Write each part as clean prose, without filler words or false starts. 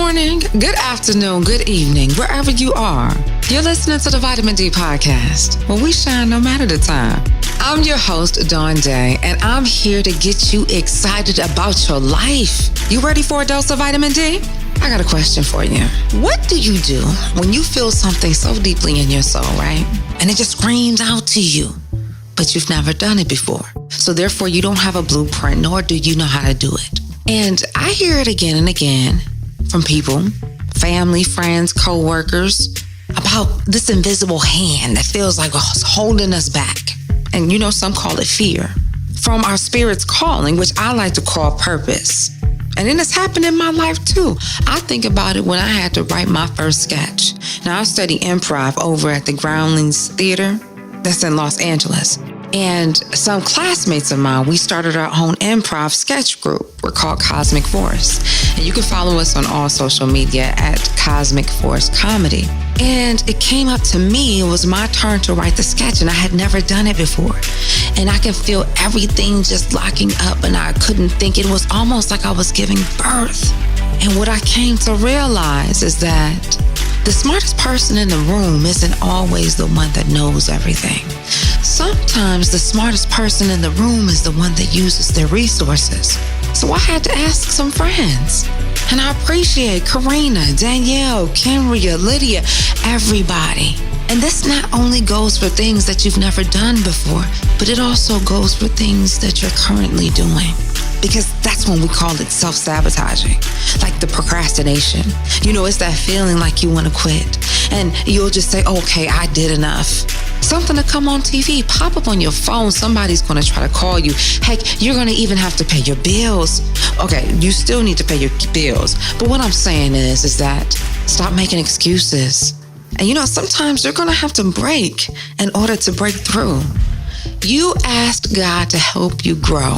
morning, good afternoon, good evening, wherever you are. You're listening to the Vitamin D podcast, where we shine no matter the time. I'm your host, 𝘲𝘪𝘮𝑗, and I'm here to get you excited about your life. You ready for a dose of vitamin D? I got a question for you. What do you do when you feel something so deeply in your soul, right? And it just screams out to you, but you've never done it before. So therefore, you don't have a blueprint, nor do you know how to do it. And I hear it again and again from people, family, friends, co-workers, about this invisible hand that feels like it's holding us back. And you know, some call it fear. From our spirit's calling, which I like to call purpose. And then it's happened in my life too. I think about it when I had to write my first sketch. Now I study improv over at the Groundlings Theater that's in Los Angeles. And some classmates of mine, we started our own improv sketch group. We're called Cosmic Force. And you can follow us on all social media at Cosmic Force Comedy. And it came up to me, it was my turn to write the sketch, and I had never done it before. And I can feel everything just locking up, and I couldn't think. It was almost like I was giving birth. And what I came to realize is that the smartest person in the room isn't always the one that knows everything. Sometimes the smartest person in the room is the one that uses their resources. So I had to ask some friends. And I appreciate Karina, Danielle, Kenria, Lydia, everybody. And this not only goes for things that you've never done before, but it also goes for things that you're currently doing. Because that's when we call it self-sabotaging, like the procrastination. You know, it's that feeling like you want to quit. And you'll just say, okay, I did enough. Something to come on TV, pop up on your phone. Somebody's going to try to call you. Heck, you're going to even have to pay your bills. Okay, you still need to pay your bills. But what I'm saying is that stop making excuses. And you know, sometimes you're going to have to break in order to break through. You asked God to help you grow,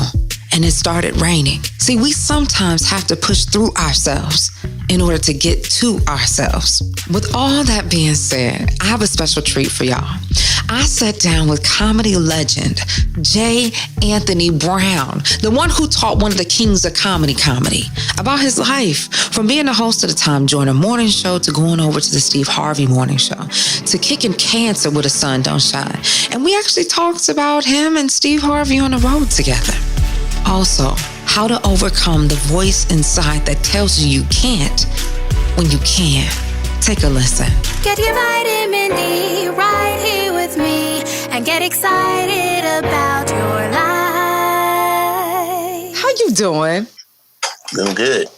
and it started raining. See, we sometimes have to push through ourselves in order to get to ourselves. With all that being said, I have a special treat for y'all. I sat down with comedy legend J. Anthony Brown, the one who taught one of the kings of comedy, about his life, from being the host of the Tom Joyner Morning Show to going over to the Steve Harvey Morning Show, to kicking cancer with a sun don't shine. And we actually talked about him and Steve Harvey on the road together. Also, how to overcome the voice inside that tells you can't when you can. Take a listen. Get your vitamin D right here with me and get excited about your life. How you doing? Doing good.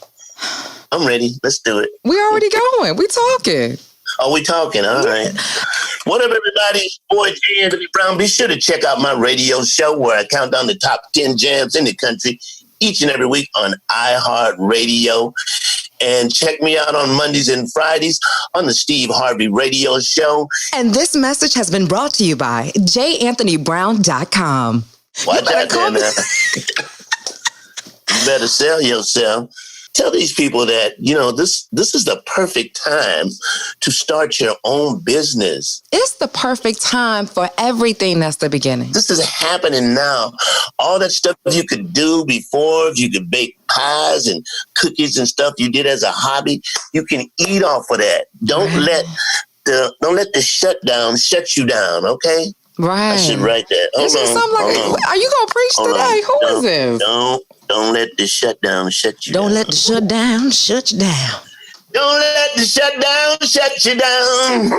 I'm ready. Let's do it. We already going. We talking. Oh, we talking. All right. What up, everybody? Boy, J. Anthony Brown. Be sure to check out my radio show where I count down the top 10 jams in the country each and every week on iHeartRadio. And check me out on Mondays and Fridays on the Steve Harvey Radio Show. And this message has been brought to you by 𝘲𝘪𝘮𝑗.com. Watch out there now. You better sell yourself. Tell these people that, you know, this is the perfect time to start your own business. It's the perfect time for everything that's the beginning. This is happening now. All that stuff you could do before, if you could bake pies and cookies and stuff you did as a hobby, you can eat off of that. Don't let the shutdown shut you down, okay? Right. I should write that. Hold on. Are you going to preach today? Who is this? Don't let the shutdown shut you down. Don't let the shutdown shut you down. Don't let the shutdown shut you down.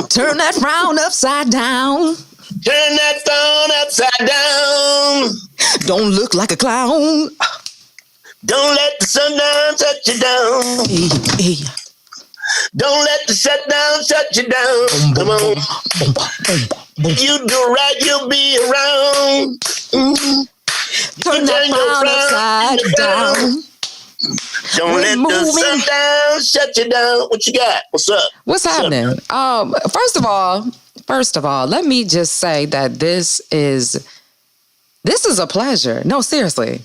Turn that frown upside down. Turn that phone upside down. Don't look like a clown. Don't let the sundown shut you down. Hey. Don't let the shutdown shut you down. Come on. You do right, you'll be around. Mm-hmm. Turn that frown upside down. Don't let the sundown shut you down. What you got? What's up? What's happening? First of all, let me just say that this is a pleasure. No, seriously.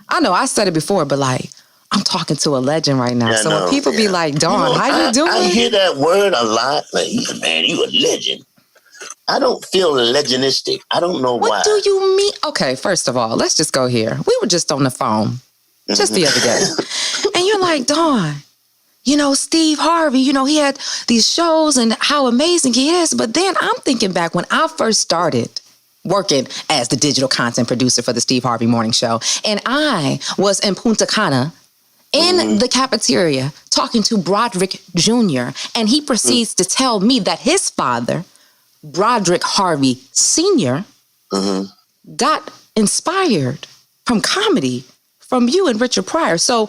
I know I said it before, but like, I'm talking to a legend right now. So when people be like, Dawn, how you doing? I hear that word a lot. Like, man, you a legend. I don't feel legendistic. I don't know why. What do you mean? Okay, first of all, let's just go here. We were just on the phone just the other day. And you're like, Dawn, Steve Harvey, he had these shows and how amazing he is. But then I'm thinking back when I first started working as the digital content producer for the Steve Harvey Morning Show. And I was in Punta Cana in the cafeteria talking to Broderick Jr. And he proceeds to tell me that his father, Broderick Harvey Sr., got inspired from comedy from you and Richard Pryor. So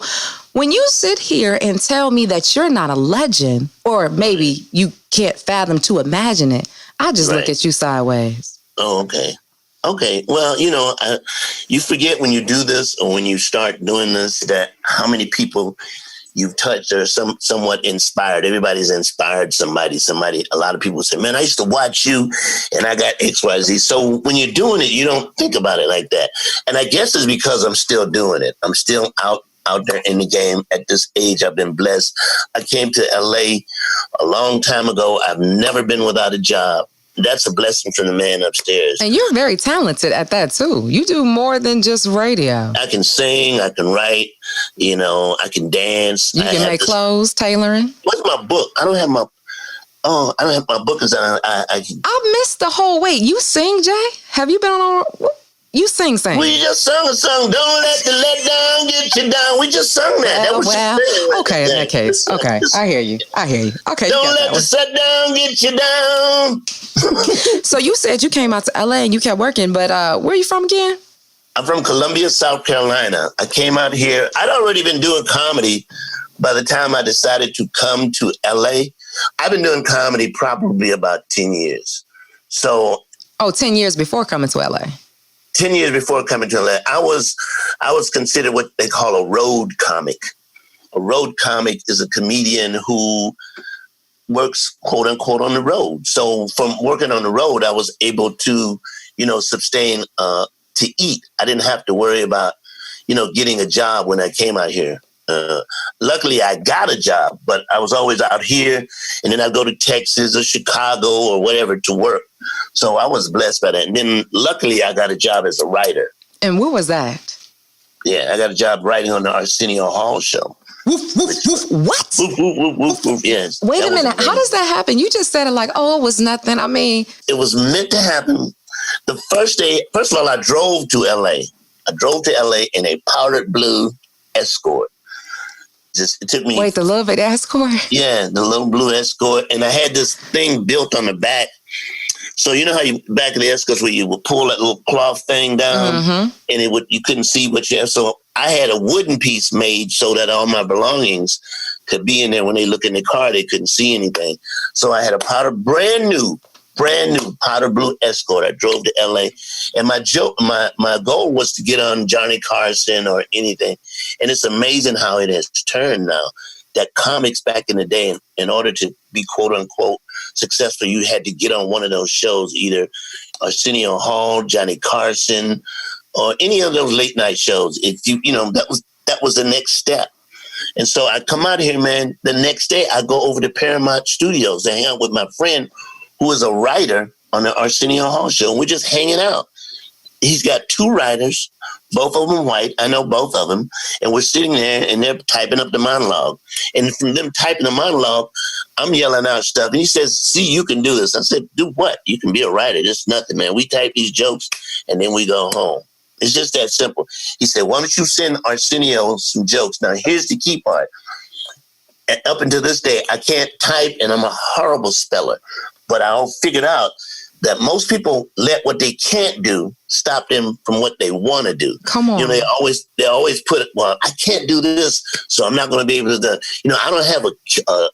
when you sit here and tell me that you're not a legend, or maybe you can't fathom to imagine it, I just look at you sideways. Oh, okay. Okay. Well, you forget when you do this or when you start doing this that how many people you've touched or somewhat inspired. Everybody's inspired somebody. A lot of people say, man, I used to watch you and I got XYZ. So when you're doing it, you don't think about it like that. And I guess it's because I'm still doing it. I'm still out there in the game at this age. I've been blessed. I came to LA a long time ago. I've never been without a job. That's a blessing from the man upstairs. And you're very talented at that, too. You do more than just radio. I can sing. I can write. I can dance. You can make clothes, tailoring. What's my book? I don't have my book. I missed the whole wait. You sing, Jay? Have you been on? You sing. We just sung a song. Don't let the let down get you down. We just sung that. Okay, in that case. Okay, I hear you. Okay. Don't let the set down get you down. So you said you came out to LA and you kept working, but where are you from again? I'm from Columbia, South Carolina. I came out here. I'd already been doing comedy by the time I decided to come to LA. I've been doing comedy probably about 10 years. So 10 years before coming to LA. 10 years before coming to LA, I was considered what they call a road comic. A road comic is a comedian who works, quote unquote, on the road. So from working on the road, I was able to, sustain to eat. I didn't have to worry about, getting a job when I came out here. Luckily, I got a job, but I was always out here, and then I'd go to Texas or Chicago or whatever to work. So I was blessed by that. And then luckily, I got a job as a writer. And what was that? Yeah, I got a job writing on the Arsenio Hall show. Woof, woof, woof. What? Woof, woof, woof, woof, woof. Yes. Wait a minute. How does that happen? You just said it like, it was nothing. I mean, it was meant to happen. The first day, first of all, I drove to LA. I drove to LA in a powdered blue Escort. It took me. Wait, the little bit Escort? Yeah, the little blue Escort. And I had this thing built on the back. So you know how you back of the Escorts where you would pull that little cloth thing down and you couldn't see what you have. So I had a wooden piece made so that all my belongings could be in there. When they look in the car, they couldn't see anything. So I had a brand new powder blue Escort. I drove to LA, and my goal was to get on Johnny Carson or anything. And it's amazing how it has turned now. That comics back in the day, in order to be quote unquote successful, you had to get on one of those shows, either Arsenio Hall, Johnny Carson, or any of those late night shows. If that was the next step. And so I come out here, man. The next day I go over to Paramount Studios to hang out with my friend who is a writer on the Arsenio Hall show. And we're just hanging out. He's got two writers, both of them white. I know both of them. And we're sitting there and they're typing up the monologue. And from them typing the monologue, I'm yelling out stuff. And he says, see, you can do this. I said, do what? You can be a writer. It's nothing, man. We type these jokes and then we go home. It's just that simple. He said, why don't you send Arsenio some jokes? Now, here's the key part. And up until this day, I can't type and I'm a horrible speller. But I figured out that most people let what they can't do stop them from what they want to do. Come on. They always put it, well, I can't do this, so I'm not going to be able to, I don't have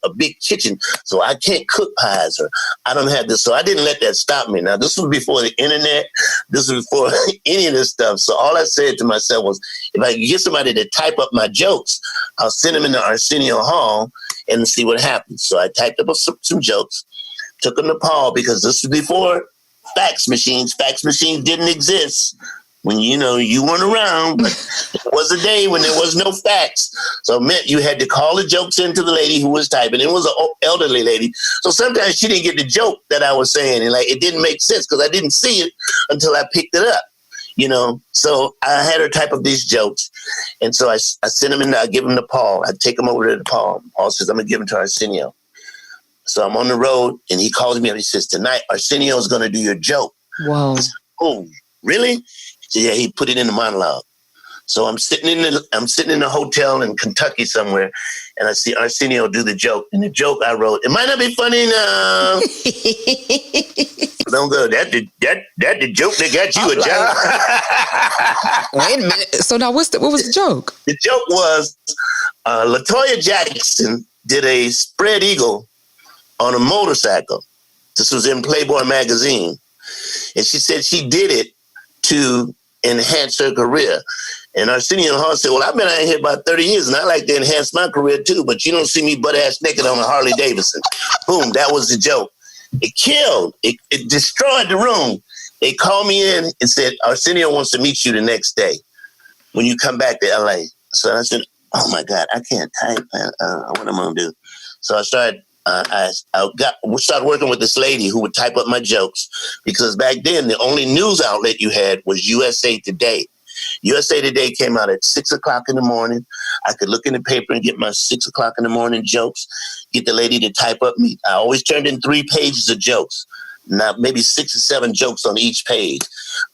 a big kitchen, so I can't cook pies, or I don't have this. So I didn't let that stop me. Now, this was before the internet. This was before any of this stuff. So all I said to myself was, if I can get somebody to type up my jokes, I'll send them into Arsenio Hall and see what happens. So I typed up some jokes. Took them to Paul, because this was before fax machines. Fax machines didn't exist when, you weren't around. But it was a day when there was no fax. So it meant you had to call the jokes into the lady who was typing. It was an elderly lady. So sometimes she didn't get the joke that I was saying. And it didn't make sense because I didn't see it until I picked it up. you know. So I had her type up these jokes. And so I sent them in, I give them to Paul. I take them over to Paul. Paul says, I'm going to give them to Arsenio. So I'm on the road and he calls me up. He says, tonight, Arsenio is going to do your joke. Whoa. I said, oh, really? He said, yeah, he put it in the monologue. So I'm sitting in the hotel in Kentucky somewhere, and I see Arsenio do the joke. And the joke I wrote, it might not be funny now. Don't go. That the joke that got you a job. Wait a minute. So now what was the joke? The joke was LaToya Jackson did a spread eagle on a motorcycle. This was in Playboy magazine, and she said she did it to enhance her career. And Arsenio Hall said, well, I've been out here about 30 years and I like to enhance my career too, but you don't see me butt-ass naked on a Harley Davidson. Boom, that was the joke. It killed. It destroyed the room. They called me in and said, Arsenio wants to meet you the next day when you come back to LA. So I said, oh my God, I can't type. What am I going to do? So I started, we started working with this lady who would type up my jokes, because back then the only news outlet you had was USA Today. USA Today came out at 6 o'clock in the morning. I could look in the paper and get my 6 o'clock in the morning jokes, get the lady to type up me. I always turned in 3 pages of jokes, now maybe 6 or 7 jokes on each page.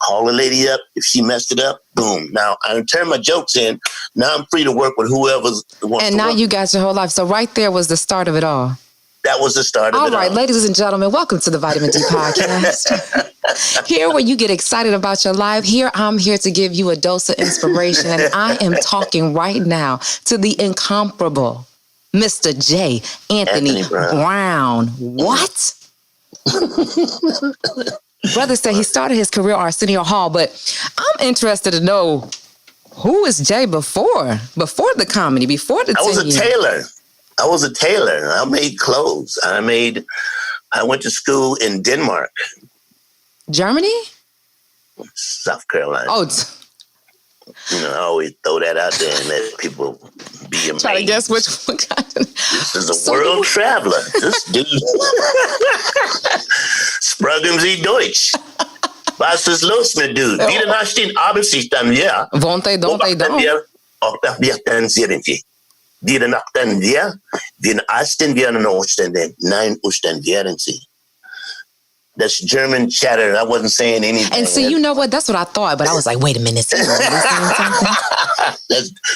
Call the lady up. If she messed it up, boom. Now I turn my jokes in. Now I'm free to work with whoever wants to work. And now you got your whole life. So right there was the start of it all. That was the start of it all. All right, ladies and gentlemen, welcome to the Vitamin D podcast. Here where you get excited about your life. Here I'm here to give you a dose of inspiration. And I am talking right now to the incomparable Mr. J. Anthony Brown. What? Brother said he started his career at Arsenio Hall, but I'm interested to know, who was Jay before the comedy, before the 10 years? I was a tailor. I made clothes. I went to school in Denmark. Germany? South Carolina. Oh, I always throw that out there and let people be amazed. Try to guess which one. This is a world traveler. This dude. Sprachen Sie Deutsch. Was ist los mit du? Wieder nachstehen, Arbeitssichten, ja. Won't they, don't they, don't. Wieder nachten wir Osten werden Osten, nein, Osten werden sie. That's German chatter. I wasn't saying anything. And see, you know what? That's what I thought, but I was like, wait a minute.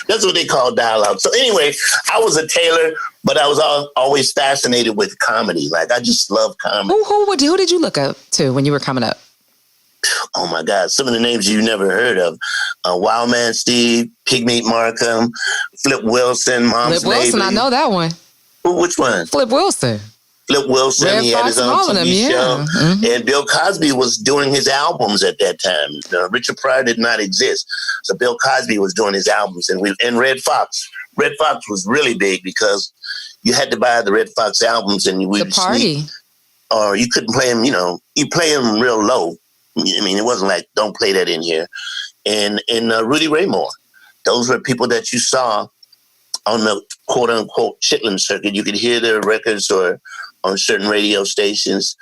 That's what they call dialogue. So anyway, I was a tailor, but I was always fascinated with comedy. Like, I just love comedy. Who did you look up to when you were coming up? Oh my God, some of the names you never heard of. Wildman Steve, Pigmeat Markham, Flip Wilson, Mom's Flip Wilson, Neighbor. I know that one. Which one? Flip Wilson. Flip Wilson, Red he had his own TV show. Mm-hmm. And Bill Cosby was doing his albums at that time. Richard Pryor did not exist. So Bill Cosby was doing his albums. And Red Fox. Red Fox was really big because you had to buy the Red Fox albums and you would party. Sneak, or you couldn't play them, you play them real low. I mean, it wasn't like, don't play that in here. And Rudy Ray Moore. Those were people that you saw on the quote-unquote Chitlin circuit. You could hear their records or on certain radio stations.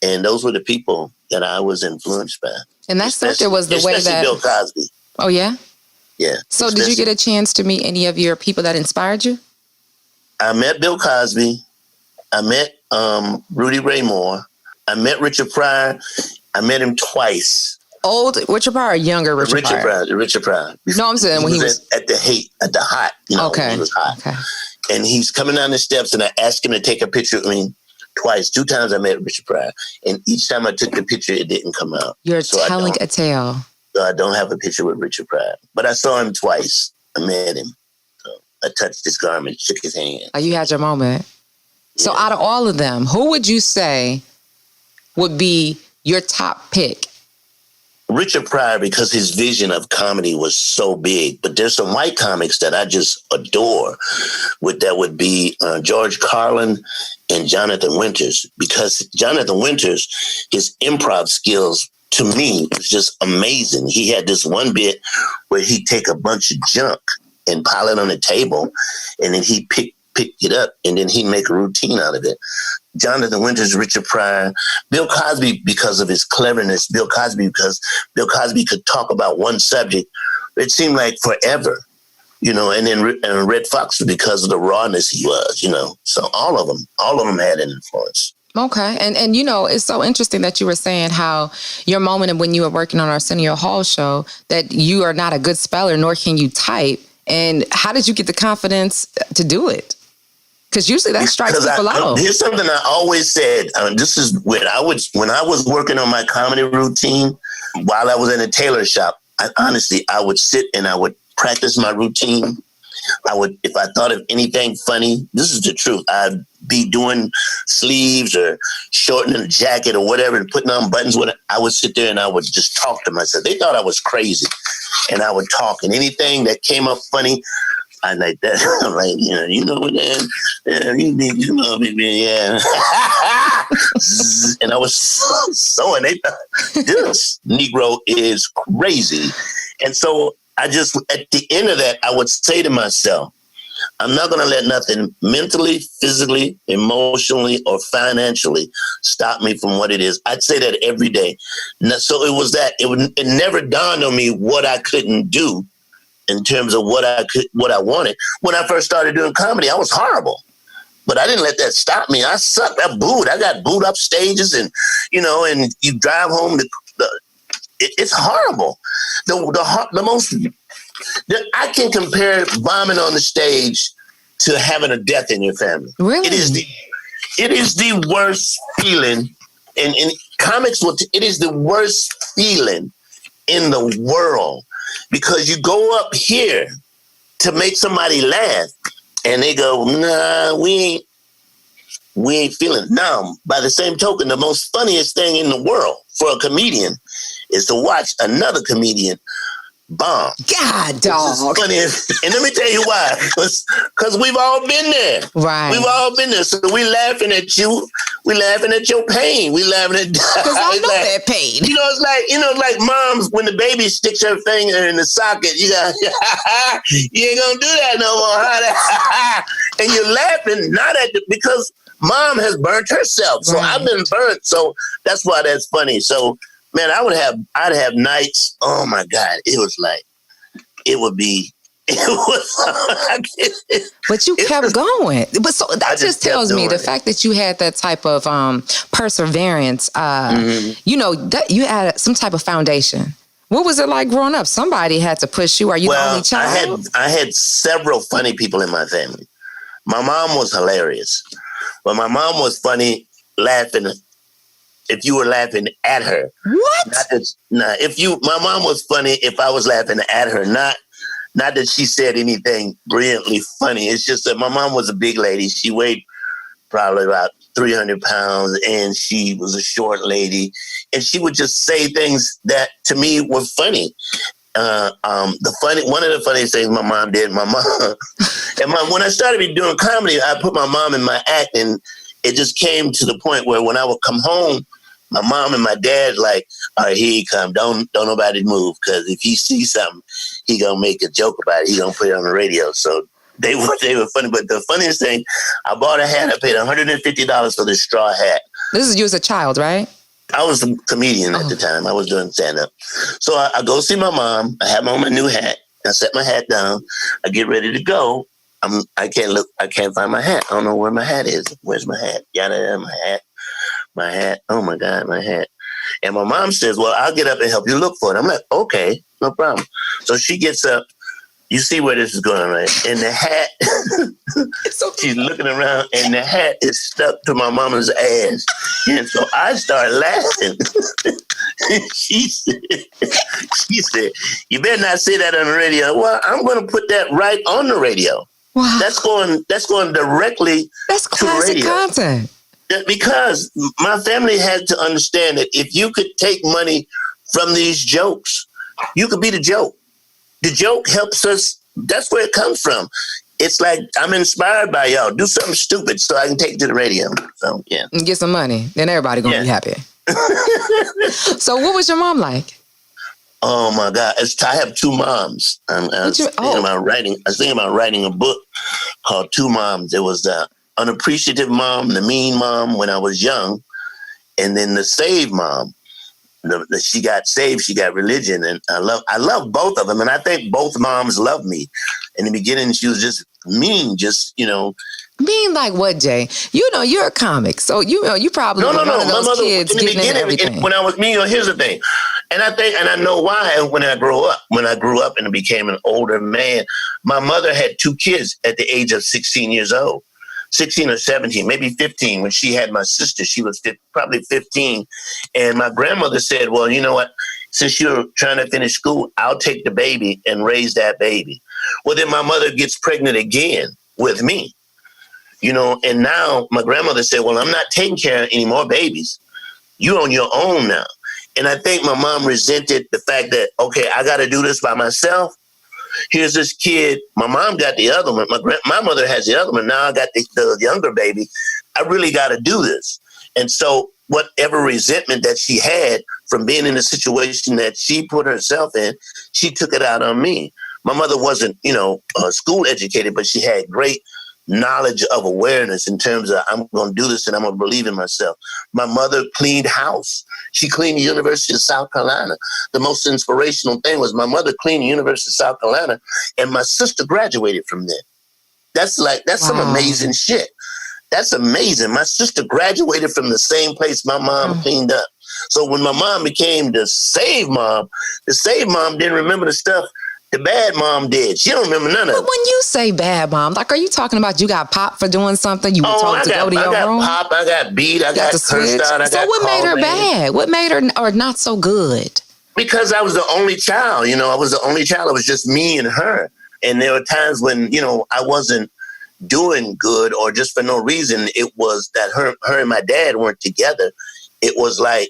And those were the people that I was influenced by. And that circuit was the way that... Bill Cosby. Oh, yeah? Yeah. So did you get a chance to meet any of your people that inspired you? I met Bill Cosby. I met Rudy Ray Moore. I met Richard Pryor. I met him twice. Old Richard Pryor or younger Richard Pryor? Richard Pryor. No, I'm saying when he was... At the hot. Okay. He was hot. Okay. And he's coming down the steps and I asked him to take a picture of me twice. 2 times I met Richard Pryor. And each time I took the picture, it didn't come out. You're telling a tale. So I don't have a picture with Richard Pryor. But I saw him twice. I met him. So I touched his garment, shook his hand. Oh, you had your moment. Yeah. So out of all of them, who would you say would be your top pick? Richard Pryor, because his vision of comedy was so big. But there's some white comics that I just adore. That would be George Carlin and Jonathan Winters. Because Jonathan Winters, his improv skills, to me, was just amazing. He had this one bit where he'd take a bunch of junk and pile it on the table, and then he'd pick pick it up, and then he'd make a routine out of it. Jonathan Winters, Richard Pryor, Bill Cosby because of his cleverness, Bill Cosby because Bill Cosby could talk about one subject. It seemed like forever, and then Red Fox because of the rawness he was, So all of them had an influence. Okay. And it's so interesting that you were saying how your moment when you were working on Arsenio Hall show, that you are not a good speller, nor can you type. And how did you get the confidence to do it? Because usually that strikes people out. Here's something I always said. This is when I was working on my comedy routine while I was in a tailor shop. I would sit and I would practice my routine. If I thought of anything funny, this is the truth, I'd be doing sleeves or shortening a jacket or whatever and putting on buttons. I would sit there and I would just talk to myself. They thought I was crazy, and I would talk, and anything that came up funny, I like that. I'm like, and I was sewing. They thought this Negro is crazy, and so I just, at the end of that, I would say to myself, I'm not going to let nothing mentally, physically, emotionally, or financially stop me from what it is. I'd say that every day. So it was that. It never dawned on me what I couldn't do in terms of what I wanted. When I first started doing comedy, I was horrible. But I didn't let that stop me. I sucked. I booed. I got booed up stages, and you drive home. It's horrible. I can compare bombing on the stage to having a death in your family. Really? It is the worst feeling. And in comics, it is the worst feeling in the world, because you go up here to make somebody laugh and they go, nah, we ain't feeling it. Now, by the same token, the most funniest thing in the world for a comedian is to watch another comedian bomb. God, dog. Funny. And let me tell you why. Because we've all been there. Right. We've all been there. So we laughing at you. We laughing at your pain. We laughing at... Because I know that pain. It's like moms, when the baby sticks her finger in the socket, you ain't gonna do that no more. And you're laughing not at because mom has burnt herself. So I've been burnt. So that's why that's funny. So man, I'd have nights. Oh my God. It was like, but you kept going. But so that just tells me the fact that you had that type of perseverance, that you had some type of foundation. What was it like growing up? Somebody had to push you. Are you the only child? I had several funny people in my family. My mom was hilarious, but my mom was funny laughing if you were laughing at her. What? My mom was funny if I was laughing at her, not that she said anything brilliantly funny. It's just that my mom was a big lady. She weighed probably about 300 pounds, and she was a short lady, and she would just say things that to me were funny. One of the funniest things my mom did, when I started doing comedy, I put my mom in my act, and it just came to the point where when I would come home, my mom and my dad like, all right, here he come. Don't nobody move, because if he sees something, he gonna make a joke about it. He gonna put it on the radio. So they were funny. But the funniest thing, I bought a hat. I paid $150 for this straw hat. This is you as a child, right? I was a comedian at the time. I was doing stand-up. So I go see my mom. I have on my new hat. I set my hat down. I get ready to go. I can't find my hat. I don't know where my hat is. Where's my hat? Yada, my hat. Oh my God, my hat. And my mom says, well, I'll get up and help you look for it. I'm like, okay, no problem. So she gets up. You see where this is going, right? And the hat, she's looking around, and the hat is stuck to my mama's ass. And so I start laughing. She said, you better not say that on the radio. Well, I'm going to put that right on the radio. Wow. That's going directly That's classic to radio. Content. Because my family had to understand that if you could take money from these jokes, you could be the joke. The joke helps us. That's where it comes from. It's like, I'm inspired by y'all. Do something stupid so I can take it to the radio. So, yeah. And get some money. Then everybody going to be happy. So what was your mom like? Oh, my God. I have two moms. I was thinking about writing a book called two moms. There was the unappreciative mom, the mean mom when I was young, and then the saved mom. She got saved, she got religion, and I love both of them, and I think both moms love me. In the beginning, she was just mean, Mean like what, Jay? You're a comic, so you probably no. one of My those mother, kids in the getting into everything. beginning, when I was mean, here's the thing, and I know why. When I grew up and became an older man, my mother had two kids at the age of 16 years old. 16 or 17, maybe 15. When she had my sister, she was probably 15. And my grandmother said, well, you know what? Since you're trying to finish school, I'll take the baby and raise that baby. Well, then my mother gets pregnant again with me, and now my grandmother said, well, I'm not taking care of any more babies. You're on your own now. And I think my mom resented the fact that, okay, I got to do this by myself. Here's this kid. My mom got the other one. My mother has the other one. Now I got the younger baby. I really got to do this. And so whatever resentment that she had from being in the situation that she put herself in, she took it out on me. My mother wasn't, school educated, but she had great knowledge of awareness in terms of I'm going to do this and I'm going to believe in myself. My mother cleaned house. She cleaned the University of South Carolina. The most inspirational thing was my mother cleaned the University of South Carolina and my sister graduated from there. That's some amazing shit. That's amazing. My sister graduated from the same place my mom cleaned up. So when my mom became the saved mom didn't remember the stuff the bad mom did. She don't remember none of it. But when you say bad mom, are you talking about you got popped for doing something? You were told to go to your room? I got popped, I got beat, I got cursed out, So what made her bad? What made her or not so good? Because I was the only child. I was the only child. It was just me and her. And there were times when, I wasn't doing good or just for no reason. It was that her and my dad weren't together. It was like,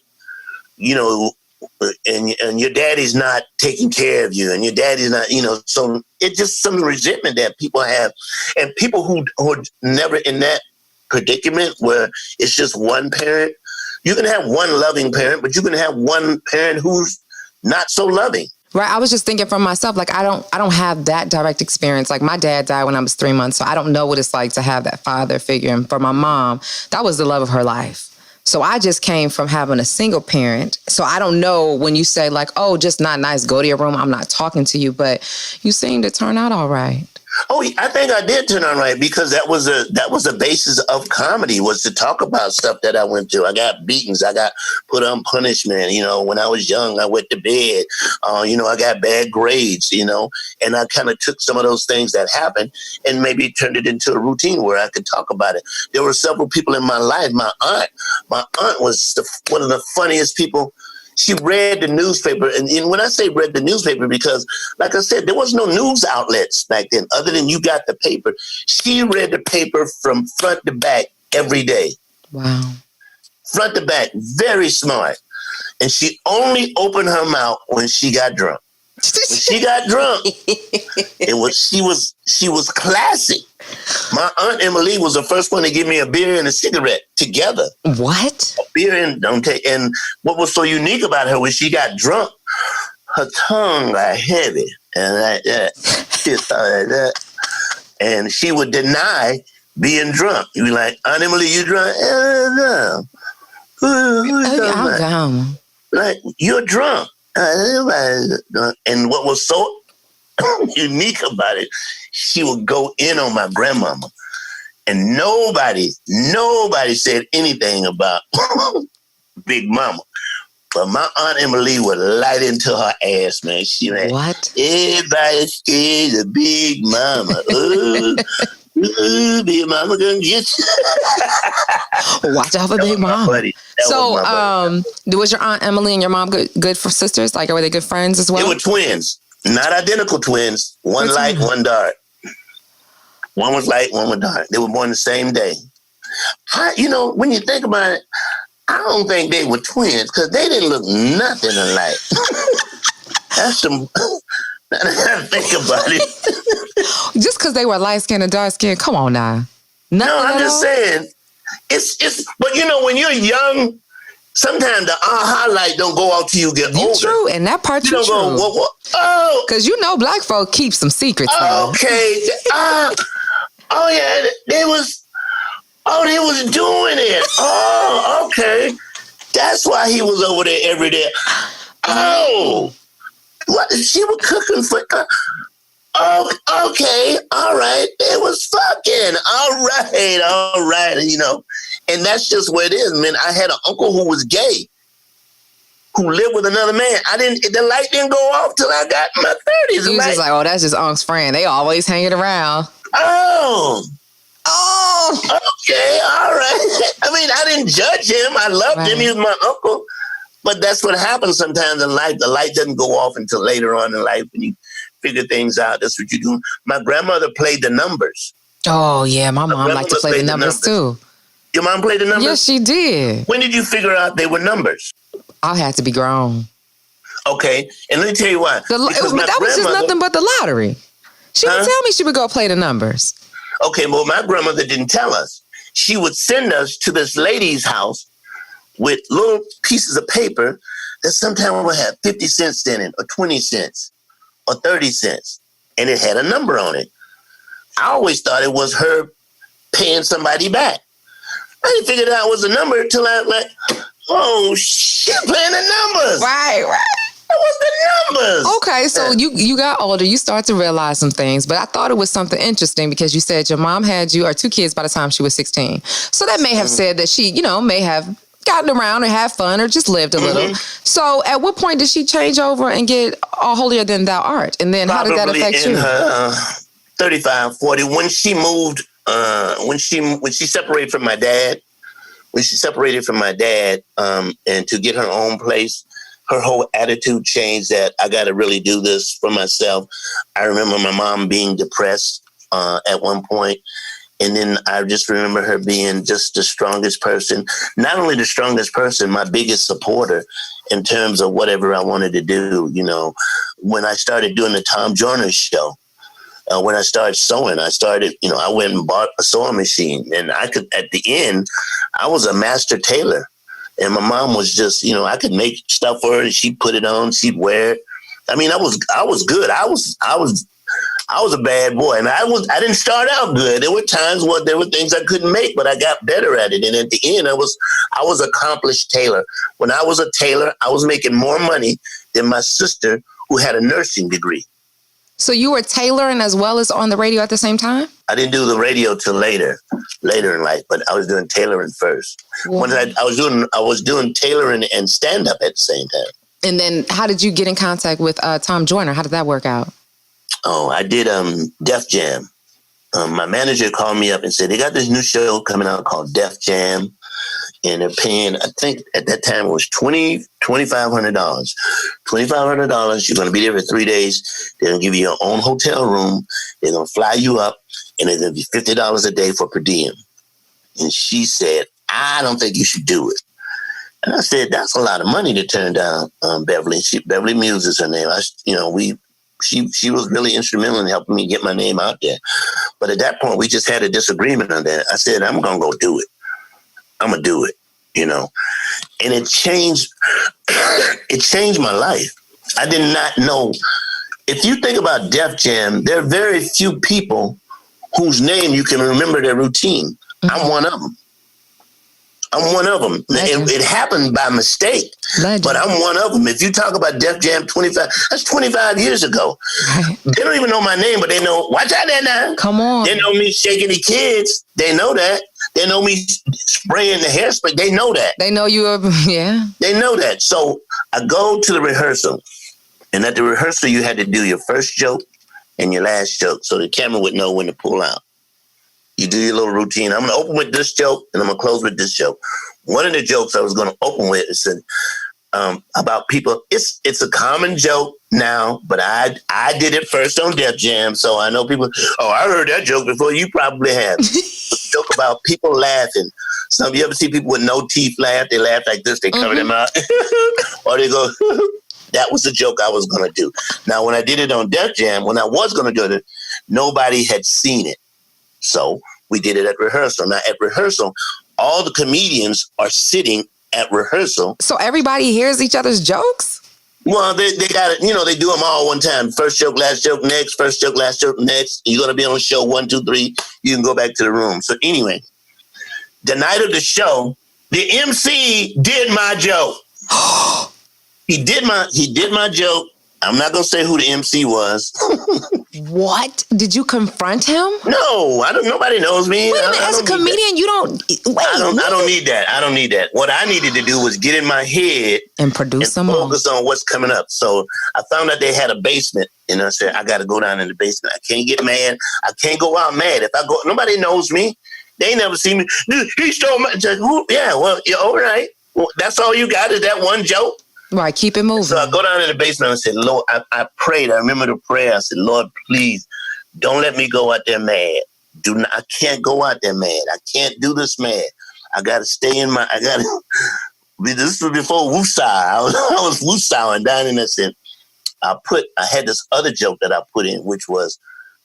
and your daddy's not taking care of you and your daddy's not, so it's just some resentment that people have. And people who are never in that predicament where it's just one parent, you can have one loving parent, but you can have one parent who's not so loving. Right. I was just thinking for myself, I don't have that direct experience. Like my dad died when I was 3 months, so I don't know what it's like to have that father figure. And for my mom, that was the love of her life. So I just came from having a single parent. So I don't know when you say just not nice, go to your room, I'm not talking to you, but you seem to turn out all right. Oh, I think I did turn out right because that was a basis of comedy, was to talk about stuff that I went through. I got beatings. I got put on punishment. When I was young, I went to bed. I got bad grades, and I kind of took some of those things that happened and maybe turned it into a routine where I could talk about it. There were several people in my life. My aunt was one of the funniest people. She read the newspaper. And when I say read the newspaper, because like I said, there was no news outlets back then other than you got the paper. She read the paper from front to back every day. Wow. Front to back, very smart. And she only opened her mouth when she got drunk. When she got drunk, she was classy. My Aunt Emily was the first one to give me a beer and a cigarette together. What? A beer and and what was so unique about her when she got drunk, her tongue got heavy and like that. She thought like that. And she would deny being drunk. You'd be like, Aunt Emily, you drunk? No. Who you talking about? Like, you're drunk. And what was so unique about it, she would go in on my grandmama, and nobody said anything about Big Mama. But my Aunt Emily would light into her ass, man. She like, what? Everybody's scared of Big Mama. Big Mama gonna get you. Watch out for Big Mama. So, was your Aunt Emily and your mom good for sisters? Like, were they good friends as well? They were twins, not identical twins. One light, one dark. One was light, one was dark. They were born the same day. When you think about it, I don't think they were twins because they didn't look nothing alike. That's some. Now that I think about it. Just because they were light skinned and dark skinned, come on now. I'm just saying. It's but when you're young, sometimes the aha light don't go out till you get older. True, and that part you don't true. Go, Because black folk keep some secrets. Okay. Oh they was doing it. Oh, okay. That's why he was over there every day. Oh, what? She was cooking for. Oh, okay, all right. It was fucking all right. And that's just what it is, man. I had an uncle who was gay, who lived with another man. The light didn't go off till I got in my 30s. You was just like, oh, that's just Unc's friend. They always hanging around. Oh. Okay, all right. I mean, I didn't judge him. I loved him. He was my uncle. But that's what happens sometimes in life. The light doesn't go off until later on in life when you figure things out. That's what you do. My grandmother played the numbers. Oh, yeah. My mom liked to play the numbers too. Your mom played the numbers? Yes, she did. When did you figure out they were numbers? I had to be grown. Okay. And let me tell you why. That was just nothing but the lottery. She would tell me she would go play the numbers. Okay, well, my grandmother didn't tell us. She would send us to this lady's house with little pieces of paper that sometimes would have 50 cents in it, or 20 cents, or 30 cents. And it had a number on it. I always thought it was her paying somebody back. I didn't figure it out was a number until I was like, oh, shit, playing the numbers. Right. That was the numbers. Okay, so you got older, you start to realize some things, but I thought it was something interesting because you said your mom had you, or 2 kids by the time she was 16. So that may have said that she, may have gotten around and had fun or just lived a little. So at what point did she change over and get all holier than thou art? And then how did that affect you? Her 35, 40, when she moved, when she separated from my dad, and to get her own place, her whole attitude changed that I got to really do this for myself. I remember my mom being depressed at one point. And then I just remember her being just the strongest person. Not only the strongest person, my biggest supporter in terms of whatever I wanted to do. When I started doing the Tom Joyner show, when I started sewing, I went and bought a sewing machine. And at the end, I was a master tailor. And my mom was just, I could make stuff for her and she'd put it on, she'd wear it. I mean, I was good. I was a bad boy, and I didn't start out good. There were times where there were things I couldn't make, but I got better at it. And at the end, I was accomplished tailor. When I was a tailor, I was making more money than my sister, who had a nursing degree. So you were tailoring as well as on the radio at the same time? I didn't do the radio till later in life, but I was doing tailoring first. Wow. When I was doing tailoring and stand up at the same time. And then how did you get in contact with Tom Joyner? How did that work out? Oh, I did Def Jam. My manager called me up and said, they got this new show coming out called Def Jam. And they're paying, I think at that time it was $2,500. $2,500. You're going to be there for 3 days. They're going to give you your own hotel room. They're going to fly you up. And it's going to be $50 a day for per diem. And she said, I don't think you should do it. And I said, that's a lot of money to turn down, Beverly. Beverly Muse is her name. She was really instrumental in helping me get my name out there. But at that point, we just had a disagreement on that. I said, I'm going to go do it. I'm going to do it, And it changed my life. I did not know. If you think about Def Jam, there are very few people whose name you can remember their routine. Mm-hmm. I'm one of them. It happened by mistake, but I'm one of them. If you talk about Def Jam 25 years ago. Right. They don't even know my name, but they know, watch out there now. Come on. They know me shaking the kids. They know that. They know me spraying the hairspray. They know that. They know you, yeah. They know that. So I go to the rehearsal, and at the rehearsal, you had to do your first joke and your last joke so the camera would know when to pull out. You do your little routine. I'm going to open with this joke, and I'm going to close with this joke. One of the jokes I was going to open with is about people. It's a common joke now, but I did it first on Def Jam, so I know people. Oh, I heard that joke before. You probably have. A joke about people laughing. Some you ever see people with no teeth laugh? They laugh like this. They cover them out, or they go. That was the joke I was going to do. Now, when I did it on Def Jam, when I was going to do it, nobody had seen it. So we did it at rehearsal. Now, at rehearsal, all the comedians are sitting at rehearsal. So everybody hears each other's jokes? Well, they got it. They do them all one time. First joke, last joke, next. First joke, last joke, next. You're going to be on the show 1, 2, 3. You can go back to the room. So anyway, the night of the show, the MC did my joke. He did my joke. I'm not going to say who the MC was. What? Did you confront him? No, nobody knows me. Wait a minute, as a comedian, you don't... Wait, I don't need that. I don't need that. What I needed to do was get in my head and produce and focus on what's coming up. So I found out they had a basement, and I said, I got to go down in the basement. I can't get mad. I can't go out mad. If I go, nobody knows me. They never see me. Dude, he stole my... Yeah, well, you're all right. Well, that's all you got is that one joke? Right, keep it moving. So I go down in the basement and I said, Lord, I prayed. I remember the prayer. I said, Lord, please don't let me go out there mad. I can't go out there mad. I can't do this mad. I got to stay in this was before Woosah. I was Woosahing down and I said, I had this other joke that I put in, which was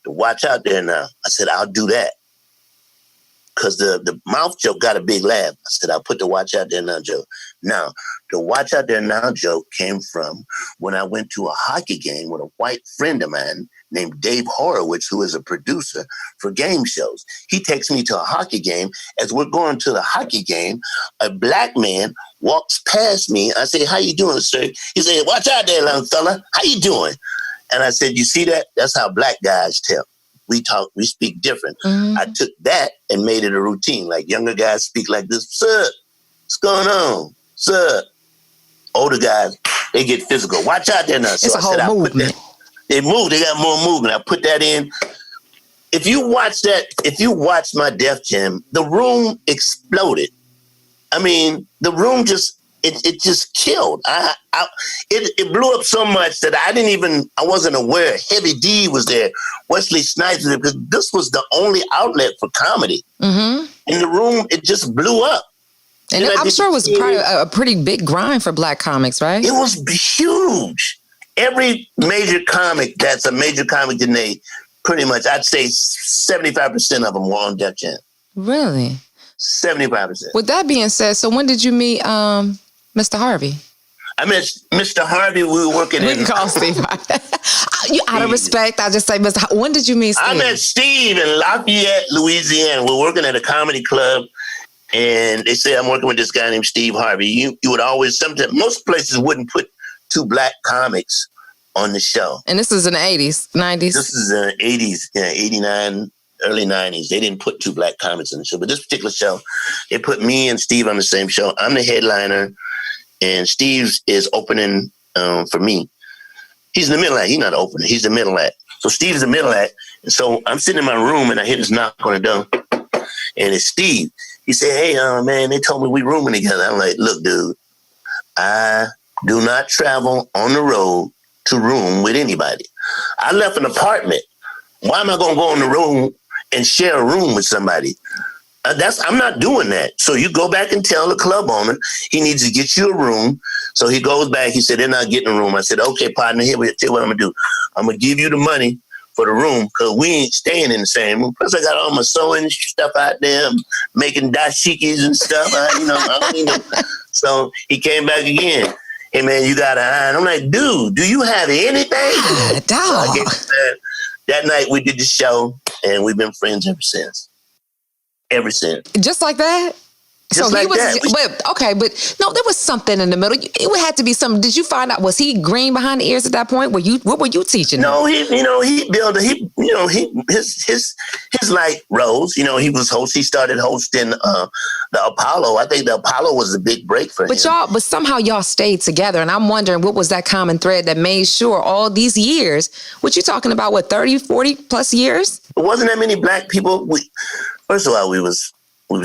to watch out there now. I said, I'll do that. Because the mouth joke got a big laugh. I said, I'll put the watch out there now joke. Now, the watch out there now joke came from when I went to a hockey game with a white friend of mine named Dave Horowitz, who is a producer for game shows. He takes me to a hockey game. As we're going to the hockey game, a black man walks past me. I say, how you doing, sir? He said, watch out there, young fella. How you doing? And I said, you see that? That's how black guys tell. We speak different. Mm-hmm. I took that and made it a routine. Like younger guys speak like this. Sir, what's going on? Sir. Older guys, they get physical. Watch out there now. So it's a whole movement. They move. They got more movement. I put that in. If you watch my Def Jam, the room exploded. I mean, the room just killed. It blew up so much that I wasn't aware. Heavy D was there. Wesley Snipes was there, because this was the only outlet for comedy. Mm-hmm. In the room, it just blew up. And I'm sure it was a pretty big grind for black comics, right? It was huge. Every major comic that's a major comic today, pretty much, I'd say 75% of them were on Def Jam. Really? 75%. With that being said, so when did you meet Mr. Harvey? I met Mr. Harvey. We were working we can call Steve Harvey. Out of respect, I just say, Mr. Harvey. When did you meet Steve? I met Steve in Lafayette, Louisiana. We're working at a comedy club. And they say, I'm working with this guy named Steve Harvey. You would always, sometimes, most places wouldn't put two black comics on the show. And this is in the 80s, 90s? This is in the 80s, 89, early 90s. They didn't put two black comics on the show. But this particular show, they put me and Steve on the same show. I'm the headliner, and Steve is opening for me. He's the middle act. He's not the opener. He's the middle act. So Steve's the middle act. And so I'm sitting in my room, and I hear this knock on the door. And it's Steve. He said, hey, man, they told me we rooming together. I'm like, look, dude, I do not travel on the road to room with anybody. I left an apartment. Why am I going to go in the room and share a room with somebody? I'm not doing that. So you go back and tell the club owner he needs to get you a room. So he goes back. He said, they're not getting a room. I said, okay, partner, here, tell you what I'm going to do. I'm going to give you the money for the room, because we ain't staying in the same room. Plus, I got all my sewing stuff out there, making dashikis and stuff. So he came back again. Hey, man, you got an eye. And I'm like, dude, do you have anything? Dog. That night, we did the show, and we've been friends ever since. Ever since. Just like that? Just so like that. But no, there was something in the middle. It would have to be something. Did you find out, was he green behind the ears at that point? What were you teaching him? No, his light rose. He was he started hosting the Apollo. I think the Apollo was a big break for him. But somehow y'all stayed together, and I'm wondering what was that common thread that made sure all these years, what you talking about, 30, 40 plus years? It wasn't that many black people. First of all, we was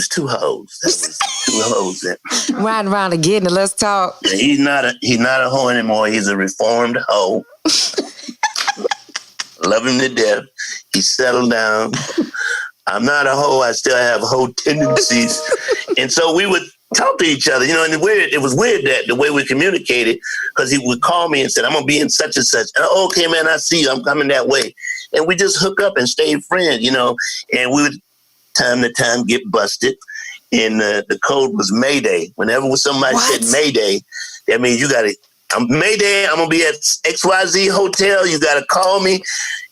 two hoes. That was two hoes. Riding around again, and let's talk. He's not a hoe anymore. He's a reformed hoe. Love him to death. He settled down. I'm not a hoe. I still have hoe tendencies. And so we would talk to each other, and it was weird that the way we communicated, because he would call me and said, I'm going to be in such and such. And, okay, man, I see you. I'm coming that way. And we just hook up and stay friends, and we would time to time get busted. And the code was Mayday. Whenever somebody said Mayday, that means you got to Mayday, I'm going to be at XYZ Hotel. You got to call me.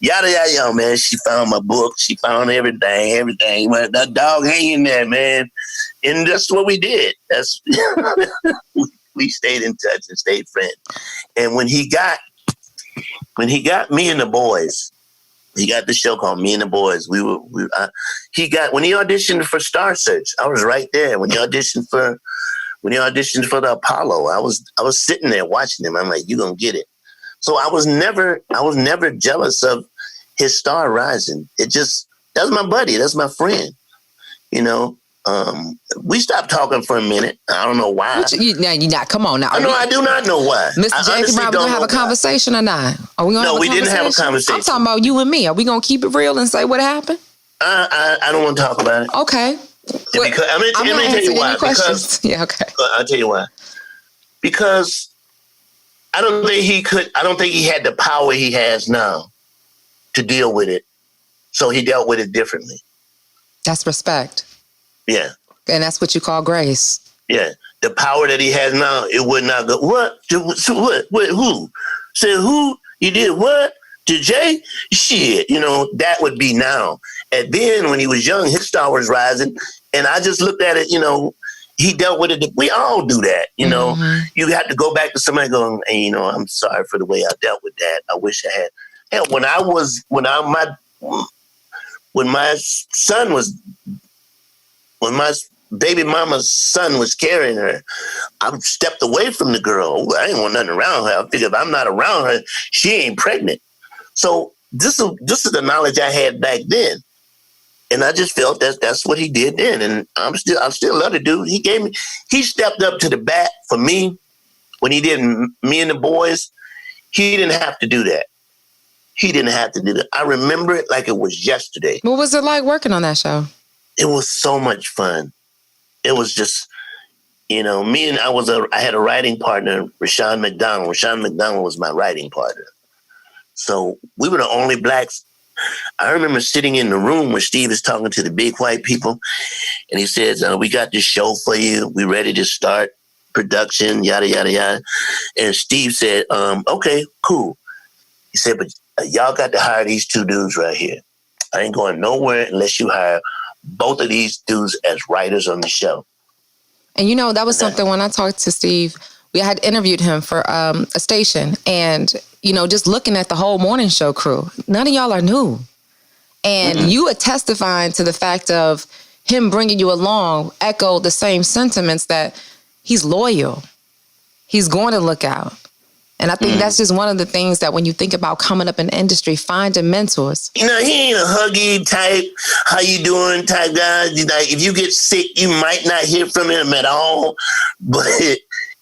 Yada, yada, yada, man. She found my book. She found everything. But that dog hanging there, man. And that's what we did. That's we stayed in touch and stayed friends. And when he got Me and the Boys, he got the show called Me and the Boys. When he auditioned for Star Search, I was right there. When he auditioned for the Apollo, I was sitting there watching him. I'm like, you gonna get it. So I was never jealous of his star rising. That's my buddy. That's my friend. You know, we stopped talking for a minute. I don't know why. Come on now. I do not know why. Mr. James Brown, we gonna have a conversation or not? Are we gonna? No, we didn't have a conversation. I'm talking about you and me. Are we gonna keep it real and say what happened? I don't want to talk about it. Okay. Because I'm gonna tell you why. Because yeah, okay. I'll tell you why. Because I don't think he had the power he has now to deal with it. So he dealt with it differently. That's respect. Yeah. And that's what you call grace. Yeah. The power that he has now, it would not go, what? What? Who? Said who? You did what? To Jay? Shit. You know, that would be now. And then when he was young, his star was rising. And I just looked at it, you know, he dealt with it. We all do that, you know. Mm-hmm. You have to go back to somebody going, hey, you know, I'm sorry for the way I dealt with that. I wish I had. Hell, when my baby mama's son was carrying her, I stepped away from the girl. I ain't want nothing around her. I figured if I'm not around her, she ain't pregnant. So this is the knowledge I had back then. And I just felt that's what he did then. And I still love the dude. He stepped up to the bat for me when he did Me and the Boys. He didn't have to do that. I remember it like it was yesterday. What was it like working on that show? It was so much fun. It was just, you know, I had a writing partner, Rashawn McDonald. Rashawn McDonald was my writing partner. So we were the only blacks. I remember sitting in the room where Steve is talking to the big white people, and he says, we got this show for you. We ready to start production, yada, yada, yada. And Steve said, okay, cool. He said, but y'all got to hire these two dudes right here. I ain't going nowhere unless you hire both of these dudes as writers on the show. And, you know, that was something when I talked to Steve, we had interviewed him for a station, and you know, just looking at the whole morning show crew, none of y'all are new. And you were testifying to the fact of him bringing you along, echoed the same sentiments that he's loyal. He's going to look out. And I think that's just one of the things that when you think about coming up in the industry, finding mentors. You know, he ain't a huggy type, how you doing type guy. Like, if you get sick, you might not hear from him at all. But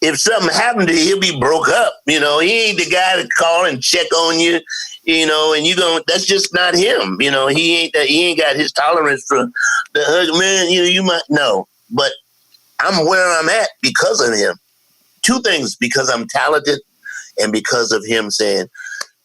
if something happened to you, he'll be broke up. You know, he ain't the guy to call and check on you, you know, and that's just not him. You know, he ain't got his tolerance for the hug, man. You know, you might know, but I'm where I'm at because of him. Two things, because I'm talented and because of him saying,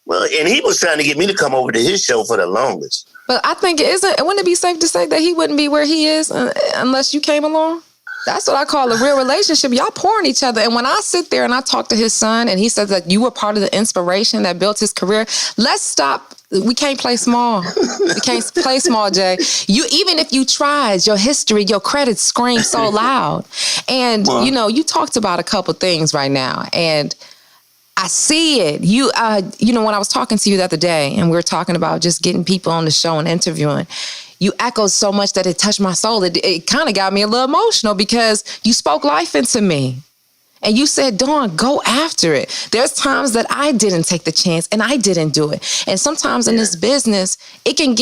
well, and he was trying to get me to come over to his show for the longest. But I think wouldn't it be safe to say that he wouldn't be where he is unless you came along? That's what I call a real relationship. Y'all pouring each other. And when I sit there and I talk to his son and he says that you were part of the inspiration that built his career, let's stop. We can't play small. We can't play small, Jay. Even if you tried, your history, your credits scream so loud. And, you know, you talked about a couple things right now. And I see it. You know, when I was talking to you the other day and we were talking about just getting people on the show and interviewing, you echoed so much that it touched my soul. It kind of got me a little emotional because you spoke life into me. And you said, Dawn, go after it. There's times that I didn't take the chance and I didn't do it. And sometimes in this business, it can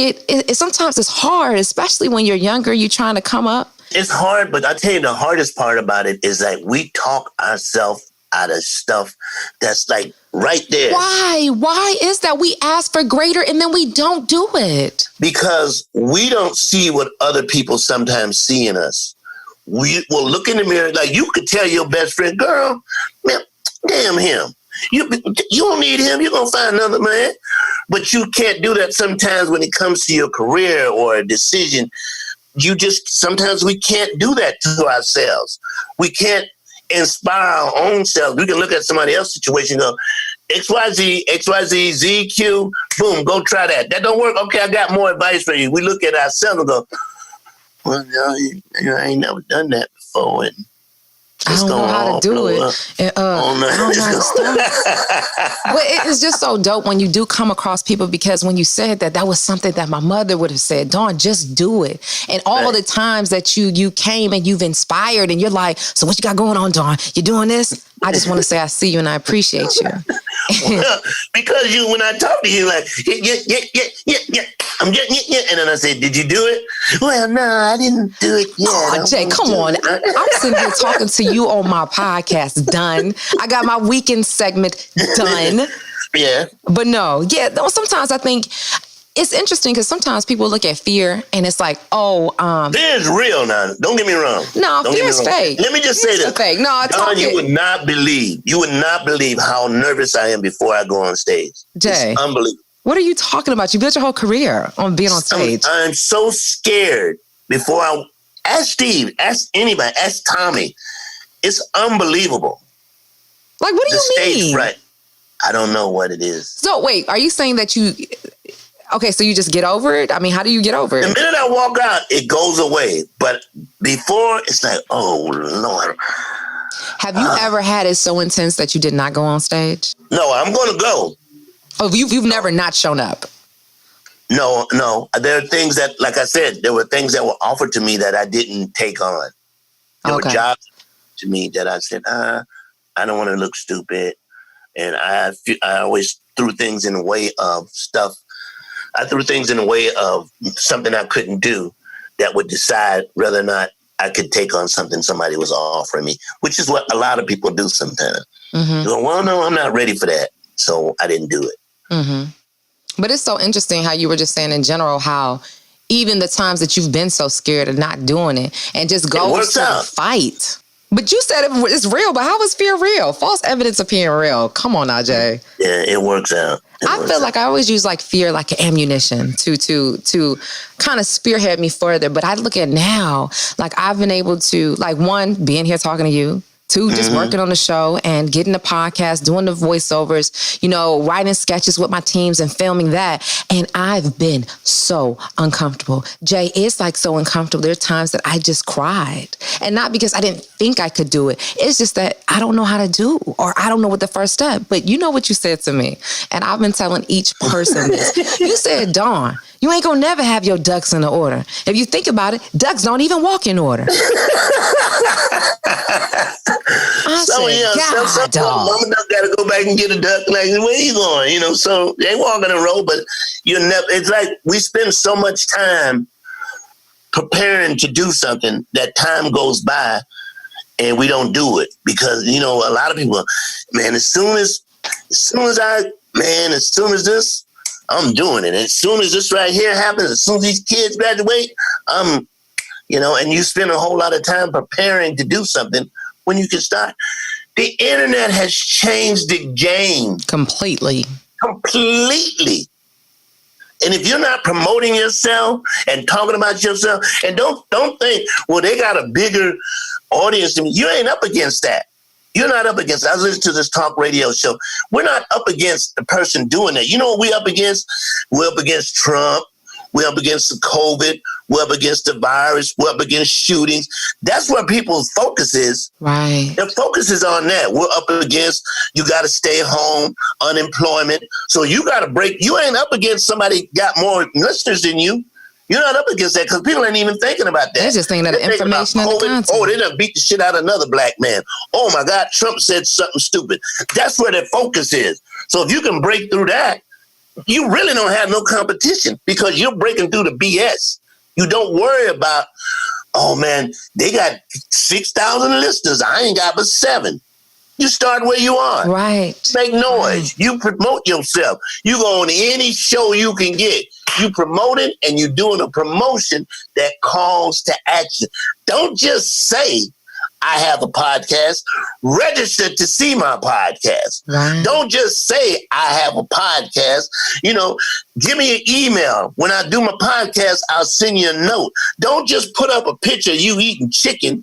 sometimes it's hard, especially when you're younger, you're trying to come up. It's hard, but I tell you, the hardest part about it is that we talk ourselves out of stuff that's like right there. Why is that? We ask for greater and then we don't do it. Because we don't see what other people sometimes see in us. We will look in the mirror, like you could tell your best friend, girl, man, damn him. You don't need him. You're going to find another man. But you can't do that sometimes when it comes to your career or a decision. Sometimes we can't do that to ourselves. We can't inspire our own selves. We can look at somebody else's situation and go, XYZ, ZQ, boom, go try that. That don't work? Okay, I got more advice for you. We look at ourselves and go, well, I ain't never done that before. And I don't know how to do it. I don't know how to start. But it's just so dope when you do come across people, because when you said that, that was something that my mother would have said, Dawn, just do it. And all the times that you came and you've inspired and you're like, so what you got going on, Dawn? You doing this? I just want to say I see you and I appreciate you. Well, because when I talk to you, like, yeah, I'm getting yeah. And then I said, did you do it? Well, no, I didn't do it yet. Oh, Jay, come on. I'm sitting here talking to you on my podcast, done. I got my weekend segment done. Yeah. But no, sometimes I think it's interesting because sometimes people look at fear and it's like, fear is real now. Don't get me wrong. No, fear is fake. Let me just say this. Fake. No, Dawn, you would not believe how nervous I am before I go on stage. Jay, it's unbelievable. What are you talking about? You built your whole career on being on stage. I'm so scared before I ask Steve, ask anybody, ask Tommy. It's unbelievable. Like, what do you mean? Stage fright. I don't know what it is. So wait, are you saying that okay, so you just get over it? I mean, how do you get over it? The minute I walk out, it goes away. But before, it's like, oh, Lord. Have you ever had it so intense that you did not go on stage? No, I'm going to go. Oh, you've never not shown up? No. There are things that, like I said, there were things that were offered to me that I didn't take on. There were jobs to me that I said, I don't want to look stupid. And I always threw things in the way of stuff. I threw things in the way of something I couldn't do that would decide whether or not I could take on something somebody was offering me, which is what a lot of people do sometimes. Mm-hmm. They go, well, no, I'm not ready for that. So I didn't do it. Mm-hmm. But it's so interesting how you were just saying in general how even the times that you've been so scared of not doing it and just go to the fight. But you said it's real, but how is fear real? False evidence appearing real. Come on, Ajay. Yeah, it works out. I feel like I always use like fear like an ammunition to kind of spearhead me further. But I look at now, like I've been able to, like, one, being here talking to you. Two, just working on the show and getting the podcast, doing the voiceovers, writing sketches with my teams and filming that. And I've been so uncomfortable. Jay, it's like so uncomfortable. There are times that I just cried. And not because I didn't think I could do it. It's just that I don't know how to do, or I don't know what the first step. But you know what you said to me. And I've been telling each person this. You said, Dawn, you ain't gonna never have your ducks in order. If you think about it, ducks don't even walk in order. Some mama duck gotta go back and get a duck. Like, where you going? So they walk in a row, but it's like we spend so much time preparing to do something that time goes by and we don't do it because, a lot of people, man, as soon as this, I'm doing it. As soon as this right here happens, as soon as these kids graduate, and you spend a whole lot of time preparing to do something when you can start. The internet has changed the game. Completely. And if you're not promoting yourself and talking about yourself, and don't think, well, they got a bigger audience than me. You ain't up against that. You're not up against it. I was listening to this talk radio show. We're not up against the person doing that. You know what we're up against? We're up against Trump. We're up against the COVID. We're up against the virus. We're up against shootings. That's where people's focus is. Right. Their focus is on that. We're up against, you got to stay home, unemployment. So you got to break. You ain't up against somebody got more listeners than you. You're not up against that because people ain't even thinking about that. They're just thinking of the information and the content. Oh, they done beat the shit out of another black man. Oh, my God, Trump said something stupid. That's where their focus is. So if you can break through that, you really don't have no competition because you're breaking through the BS. You don't worry about, oh, man, they got 6,000 listeners. I ain't got but 7. You start where you are. Right. Make noise. Right. You promote yourself. You go on any show you can get. You promote it, and you're doing a promotion that calls to action. Don't just say, I have a podcast. Register to see my podcast. Right. Don't just say, I have a podcast. Give me an email. When I do my podcast, I'll send you a note. Don't just put up a picture of you eating chicken.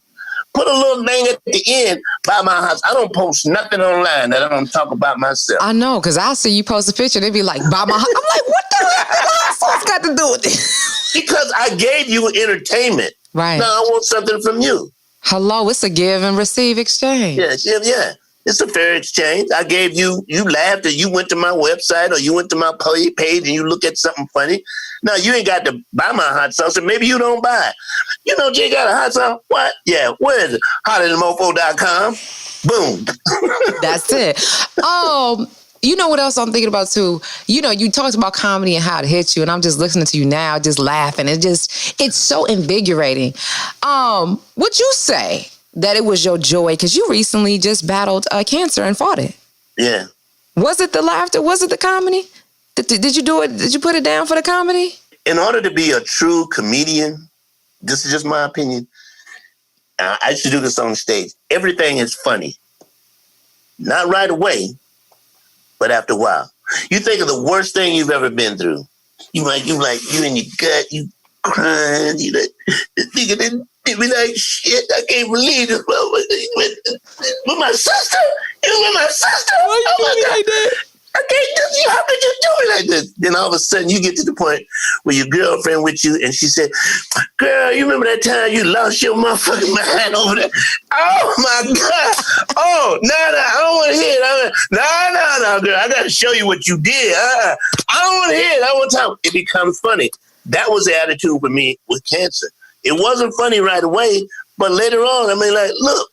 put a little thing at the end by my house. I don't post nothing online that I don't talk about myself. I know, because I see you post a picture, they be like, by my house. I'm like, what the hell got to do with this? Because I gave you entertainment. Right. Now I want something from you. Hello, it's a give and receive exchange. Yeah. It's a fair exchange. I gave you laughed and you went to my website or you went to my page and you look at something funny. Now, you ain't got to buy my hot sauce, and maybe you don't buy it. You know, Jay got a hot sauce? What? Yeah, where is it? hotternmofo.com. Boom. That's it. You know what else I'm thinking about too? You know, you talked about comedy and how it hits you, and I'm just listening to you now, just laughing. It's so invigorating. Would you say that it was your joy? Because you recently just battled cancer and fought it. Yeah. Was it the laughter? Was it the comedy? Did you do it? Did you put it down for the comedy? In order to be a true comedian, this is just my opinion, I should do this on stage. Everything is funny. Not right away, but after a while. You think of the worst thing you've ever been through. You in your gut, you crying, you like, this nigga didn't be like, shit, I can't believe this. With my sister? You with my sister? Why you doing me like that? I can't do you. How could you do me like this? Then all of a sudden you get to the point where your girlfriend with you and she said, girl, you remember that time you lost your motherfucking mind over there? Oh my God. Oh, no, I don't want to hear it. No, girl, I got to show you what you did. I don't want to hear it. I want to talk. It becomes funny. That was the attitude for me with cancer. It wasn't funny right away, but later on, I mean, like, look,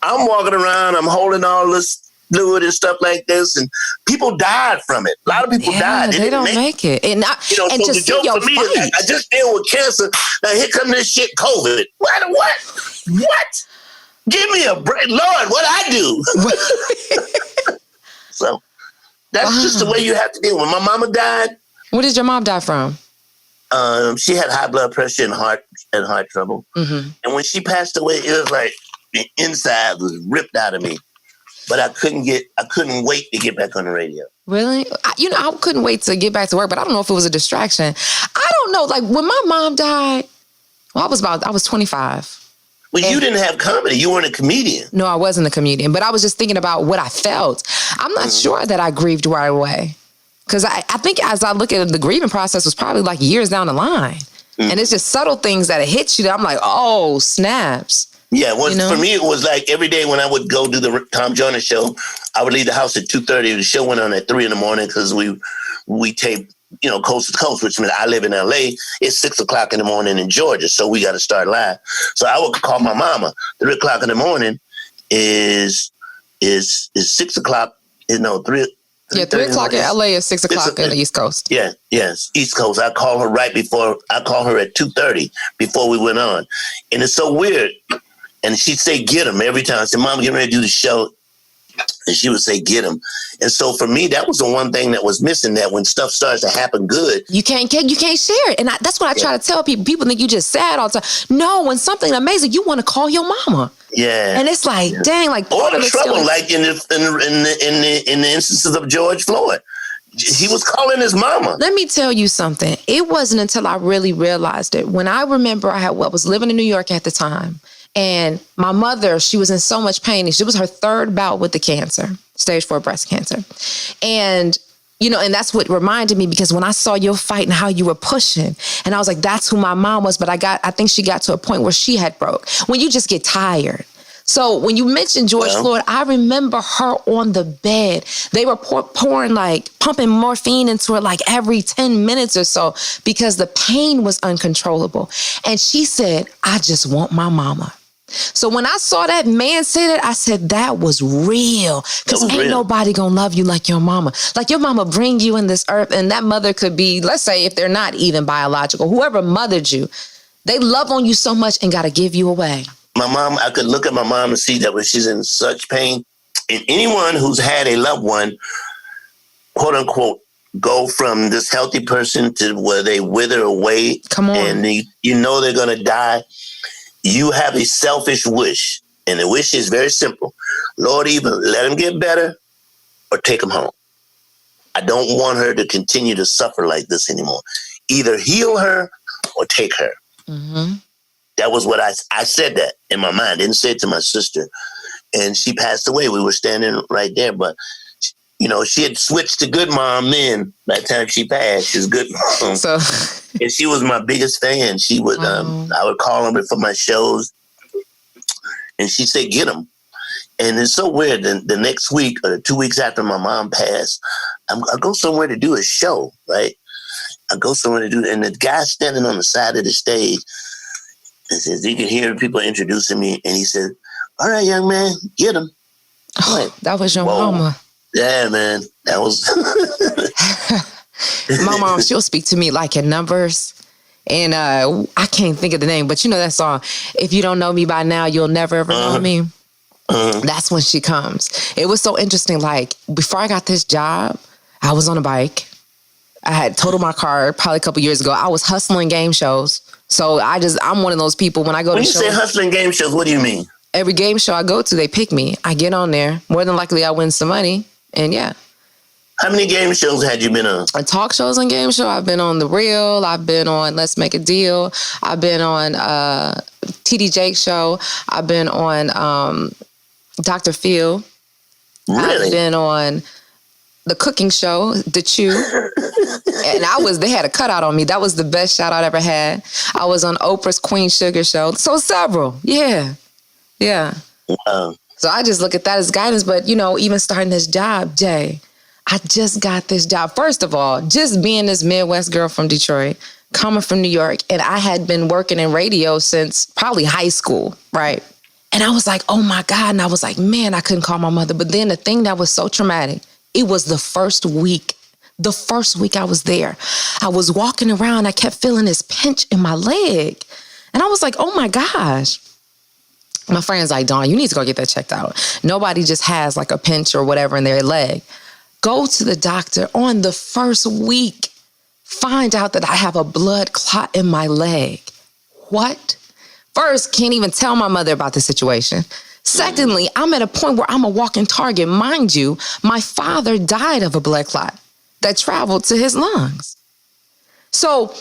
I'm walking around, I'm holding all this fluid and stuff like this, and people died from it. A lot of people died. They don't make it. And so the joke for me is like, I just deal with cancer. Now here come this shit, COVID. What? Give me a break, Lord. What I do? So that's just the way you have to deal. When my mama died, what did your mom die from? She had high blood pressure and heart trouble. Mm-hmm. And when she passed away, it was like the inside was ripped out of me. But I couldn't wait to get back on the radio. Really? I couldn't wait to get back to work, but I don't know if it was a distraction. I don't know. Like when my mom died, I was 25. Well, you didn't have comedy. You weren't a comedian. No, I wasn't a comedian, but I was just thinking about what I felt. I'm not sure that I grieved right away. Because I think as I look at it, the grieving process was probably like years down the line. And it's just subtle things that hit you that I'm like, oh, snaps. Yeah, for me, it was like every day when I would go do the Tom Joyner show, I would leave the house at 2:30. The show went on at 3 a.m. because we tape, coast to coast, which means I live in LA. It's 6 o'clock in the morning in Georgia, so we got to start live. So I would call my mama. 3 o'clock in the morning is 6 o'clock. 3 o'clock in LA is 6 o'clock on the East Coast. Yeah, yes, East Coast. I call her at 2:30 before we went on. And it's so weird. And she'd say, get him every time. I said, Mom, get ready to do the show. And she would say, get him. And so for me, that was the one thing that was missing, that when stuff starts to happen good. You can't share it. And that's what I try to tell people. People think you just sad all the time. No, when something amazing, you want to call your mama. Yeah. And it's like, dang, like. Or the trouble, like in the instances of George Floyd. He was calling his mama. Let me tell you something. It wasn't until I really realized it. When I remember I was living in New York at the time. And my mother, she was in so much pain. It was her third bout with the cancer, stage 4 breast cancer. And, and that's what reminded me, because when I saw your fight and how you were pushing, and I was like, that's who my mom was. But I think she got to a point where she had broke, when you just get tired. So when you mentioned George Floyd, I remember her on the bed. They were pumping morphine into her like every 10 minutes or so, because the pain was uncontrollable. And she said, I just want my mama. So when I saw that man say that, I said, that was real. Because ain't nobody gonna love you like your mama. Like your mama bring you in this earth, and that mother could be, let's say if they're not even biological, whoever mothered you, they love on you so much and gotta give you away. My mom, I could look at my mom and see that when she's in such pain, and anyone who's had a loved one, quote unquote, go from this healthy person to where they wither away. Come on. And they're gonna die. You have a selfish wish, and the wish is very simple. Lord, either let him get better or take him home. I don't want her to continue to suffer like this anymore. Either heal her or take her. Mm-hmm. That was what I said that in my mind. Didn't say it to my sister. And she passed away. We were standing right there. But, you know, she had switched to good mom then. By the time she passed, she was good mom. So, and she was my biggest fan. She would, I would call her for my shows. And she said, get them. And it's so weird. The next week or 2 weeks after my mom passed, I go somewhere to do a show, right? I go somewhere to do it. And the guy standing on the side of the stage, and says, he could hear people introducing me. And he said, all right, young man, get him. Oh, that was your mama. Yeah, man. That was. My mom, she'll speak to me like in numbers. And I can't think of the name, but you know that song, If You Don't Know Me By Now, You'll Never Ever Know Me. That's when she comes. It was so interesting. Like, before I got this job, I was on a bike. I had totaled my car probably a couple years ago. I was hustling game shows. So I'm one of those people when I go to shows. When you say hustling game shows, what do you mean? Every game show I go to, they pick me. I get on there. More than likely, I win some money. And yeah. How many game shows had you been on? Talk shows and game show. I've been on The Real. I've been on Let's Make a Deal. I've been on TD Jake's show. I've been on Dr. Phil. Really? I've been on The Cooking Show, The Chew. And they had a cutout on me. That was the best shout I ever had. I was on Oprah's Queen Sugar Show. So several. Yeah. Yeah. Wow. So I just look at that as guidance. But, you know, even starting this job, Jay, I just got this job. First of all, just being this Midwest girl from Detroit, coming from New York, and I had been working in radio since probably high school, right? And I was like, oh my God. And I was like, man, I couldn't call my mother. But then the thing that was so traumatic, it was the first week. The first week I was there, I was walking around. I kept feeling this pinch in my leg. And I was like, oh my gosh. My friend's like, Dawn, you need to go get that checked out. Nobody just has like a pinch or whatever in their leg. Go to the doctor on the first week. Find out that I have a blood clot in my leg. What? First, can't even tell my mother about the situation. Secondly, I'm at a point where I'm a walking target. Mind you, my father died of a blood clot that traveled to his lungs. So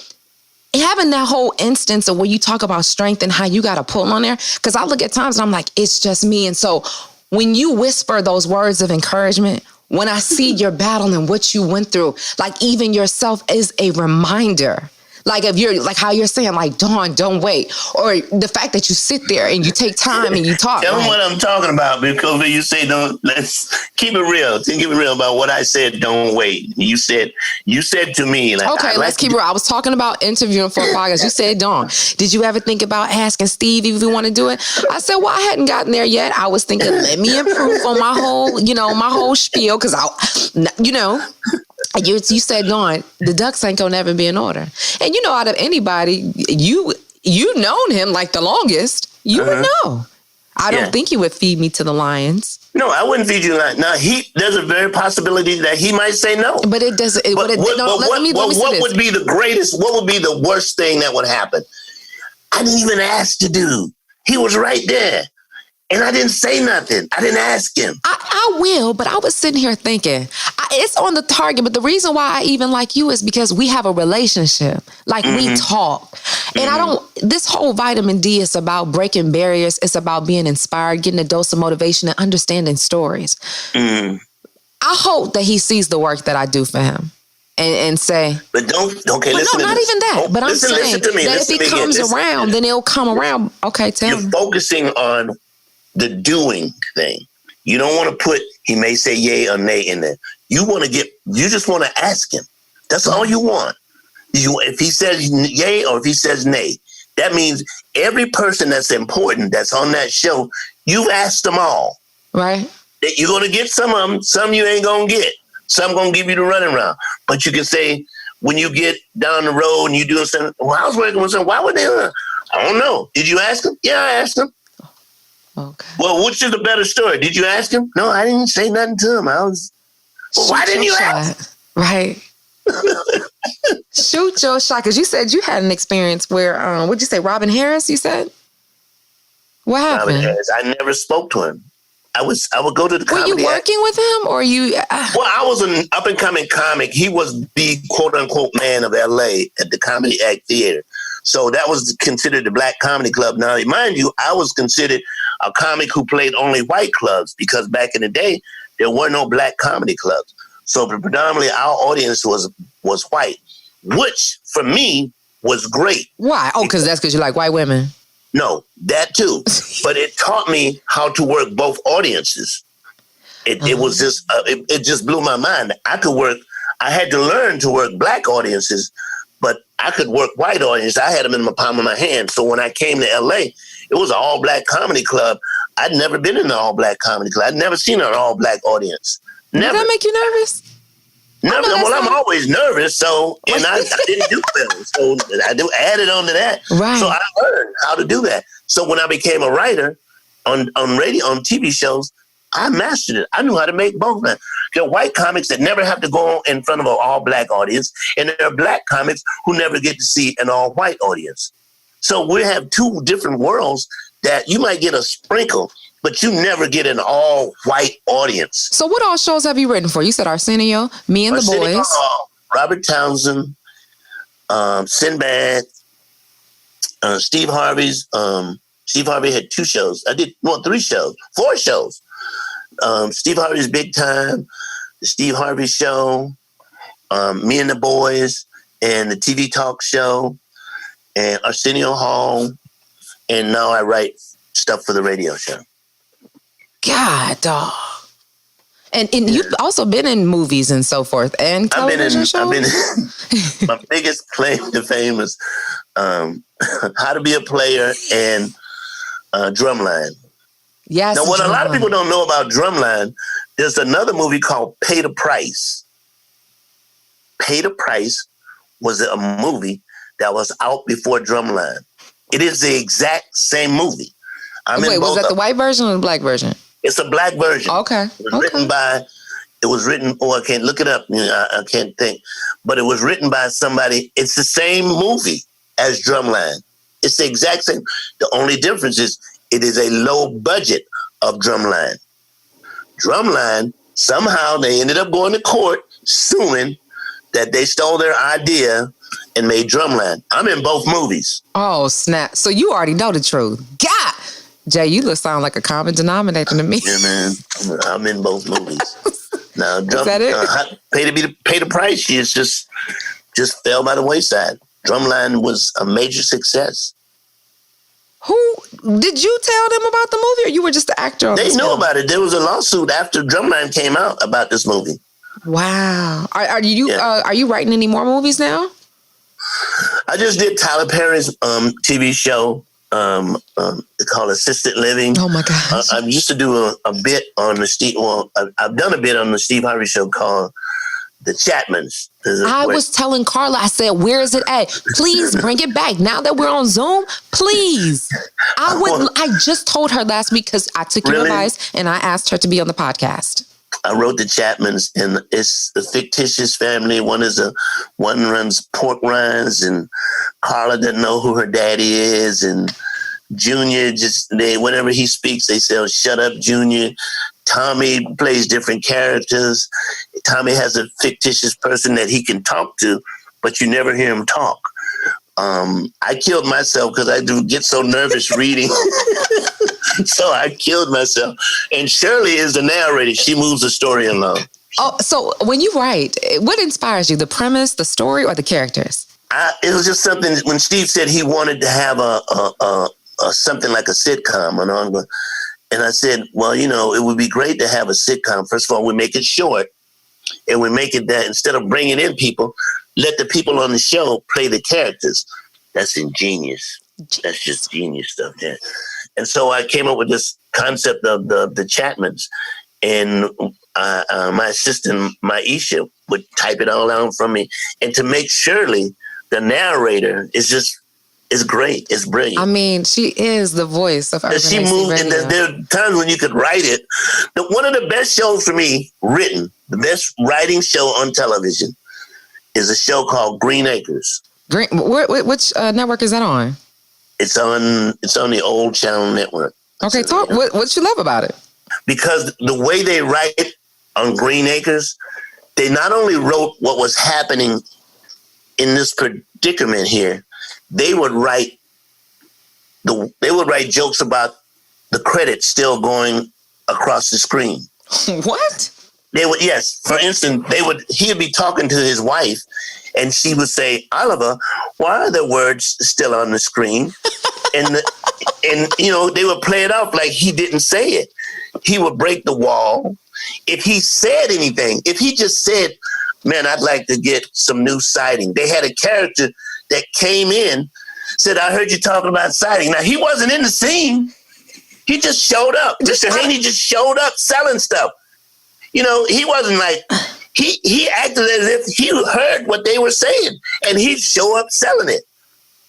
having that whole instance of where you talk about strength and how you got to pull on there, because I look at times and I'm like, it's just me. And so when you whisper those words of encouragement, when I see your battle and what you went through, like even yourself is a reminder. Like if you're like how you're saying, like, Dawn, don't wait. Or the fact that you sit there and you take time and you talk. Tell them what I'm talking about, because when you say let's keep it real. Keep it real about what I said, don't wait. You said to me, like, okay, let's keep it real. I was talking about interviewing for a podcast. You said, Dawn, did you ever think about asking Steve if you want to do it? I said, well, I hadn't gotten there yet. I was thinking, let me improve on my whole spiel. Cause you said, Dawn, the ducks ain't gonna never be in order. And out of anybody, you known him like the longest. You would know. I don't think he would feed me to the lions. No, I wouldn't feed you. Now, there's a very possibility that he might say no. But it doesn't. What would be the greatest? What would be the worst thing that would happen? I didn't even ask the dude. He was right there. And I didn't say nothing. I didn't ask him. I will, but I was sitting here thinking, it's on the target. But the reason why I even like you is because we have a relationship. Like we talk. And this whole vitamin D is about breaking barriers. It's about being inspired, getting a dose of motivation and understanding stories. I hope that he sees the work that I do for him. And say, but listen not to even that. Oh, but I'm saying that if he comes around, then it'll come around. Okay, tell me. You're focusing on the doing thing. You don't want to put, he may say yay or nay in there. You just want to ask him. That's all you want. If he says yay or if he says nay, that means every person that's important that's on that show, you've asked them all. Right. That you're going to get some of them, some you ain't going to get. Some going to give you the running around. But you can say, when you get down the road and you doing something, well, I was working with something, why would they? I don't know. Did you ask him? Yeah, I asked him. Okay. Well, which is the better story? Did you ask him? No, I didn't say nothing to him. Why didn't you ask? Right. Shoot your shot. Because you said you had an experience where, what'd you say, Robin Harris, you said? What happened? Robin Harris. I never spoke to him. I would go to the comedy. Were you working with him or you? Well, I was an up-and-coming comic. He was the quote-unquote man of L.A. at the Comedy Act Theater. So that was considered the Black Comedy Club. Now, mind you, I was considered a comic who played only white clubs because back in the day, there were no black comedy clubs. So predominantly our audience was white, which for me was great. Why? Oh, because you like white women. No, that too. But it taught me how to work both audiences. It was just, it just blew my mind. I had to learn to work black audiences, but I could work white audiences. I had them in the palm of my hand. So when I came to LA, it was an all black comedy club. I'd never been in an all black comedy club. I'd never seen an all black audience. Never. Did that make you nervous? Never. Well, I'm always nervous. So, and I didn't do well. So I added on to that. Right. So I learned how to do that. So when I became a writer on radio, on TV shows, I mastered it. I knew how to make both. Man. There are white comics that never have to go in front of an all-black audience, and there are black comics who never get to see an all-white audience. So we have two different worlds that you might get a sprinkle, but you never get an all-white audience. So what all shows have you written for? You said Arsenio, Me and the Boys. Robert Townsend, Sinbad, Steve Harvey's. Steve Harvey had 2 shows. I did 4 shows. Steve Harvey's Big Time, the Steve Harvey Show, Me and the Boys, and the TV Talk Show, and Arsenio Hall, and now I write stuff for the radio show. God, dog. And you've also been in movies and so forth, and television shows? My biggest claim to fame is How to Be a Player and Drumline. Yes. Now, what a lot of people don't know about Drumline, there's another movie called Pay the Price. Pay the Price was a movie that was out before Drumline. It is the exact same movie. Wait, was that the white version or the black version? It's a black version. Okay. It was written, I can't look it up. I can't think. But it was written by somebody. It's the same movie as Drumline. It's the exact same. The only difference is it is a low budget of Drumline. Drumline, somehow they ended up going to court suing that they stole their idea and made Drumline. I'm in both movies. Oh, snap. So you already know the truth. God! Jay, you sound like a common denominator to me. Yeah, man. I'm in both movies. Now, Is that it? Pay the Price. She just fell by the wayside. Drumline was a major success. Who did you tell them about the movie, or you were just the actor on They this know film? about it. There was a lawsuit after Drumline came out about this movie. Wow. Are you writing any more movies now? I just did Tyler Perry's TV show. It's called Assisted Living. Oh my gosh. I used to do a bit on the Steve. Well, I've done a bit on the Steve Harvey show called The Chapmans. I was telling Carla, I said, where is it at? Please bring it back. Now that we're on Zoom, please. I just told her last week because I took your advice and I asked her to be on the podcast. I wrote The Chapmans, and it's a fictitious family. One runs pork rinds, and Carla doesn't know who her daddy is, and Junior whenever he speaks, they say, oh, "Shut up, Junior." Tommy plays different characters. Tommy has a fictitious person that he can talk to, but you never hear him talk. I killed myself because I do get so nervous reading. So I killed myself. And Shirley is the narrator. She moves the story along. Oh, so when you write, what inspires you? The premise, the story, or the characters? It was just something when Steve said he wanted to have a something like a sitcom, and I said, well, it would be great to have a sitcom. First of all, we make it short, and we make it that instead of bringing in people, let the people on the show play the characters. That's ingenious. That's just genius stuff there. And so I came up with this concept of the Chapmans, and my assistant, Maisha, would type it all out from me. And to make Shirley the narrator is great. It's brilliant. I mean, she is the voice of Urban She moved, Radio. and there are times when you could write it. One of the best shows for me, written, the best writing show on television, is a show called Green Acres. Which network is that on? It's on the old channel network. Okay, talk. What you love about it? Because the way they write on Green Acres, they not only wrote what was happening in this predicament here, they would write jokes about the credits still going across the screen. What? They would, yes. For instance, he'd be talking to his wife, and she would say, "Oliver, why are the words still on the screen?" and they would play it off like he didn't say it. He would break the wall. If he said anything, if he just said, "Man, I'd like to get some new siding," they had a character that came in, said, "I heard you talking about siding." Now, he wasn't in the scene. He just showed up. Mr. Haney just showed up selling stuff. He wasn't like, he acted as if he heard what they were saying, and he'd show up selling it.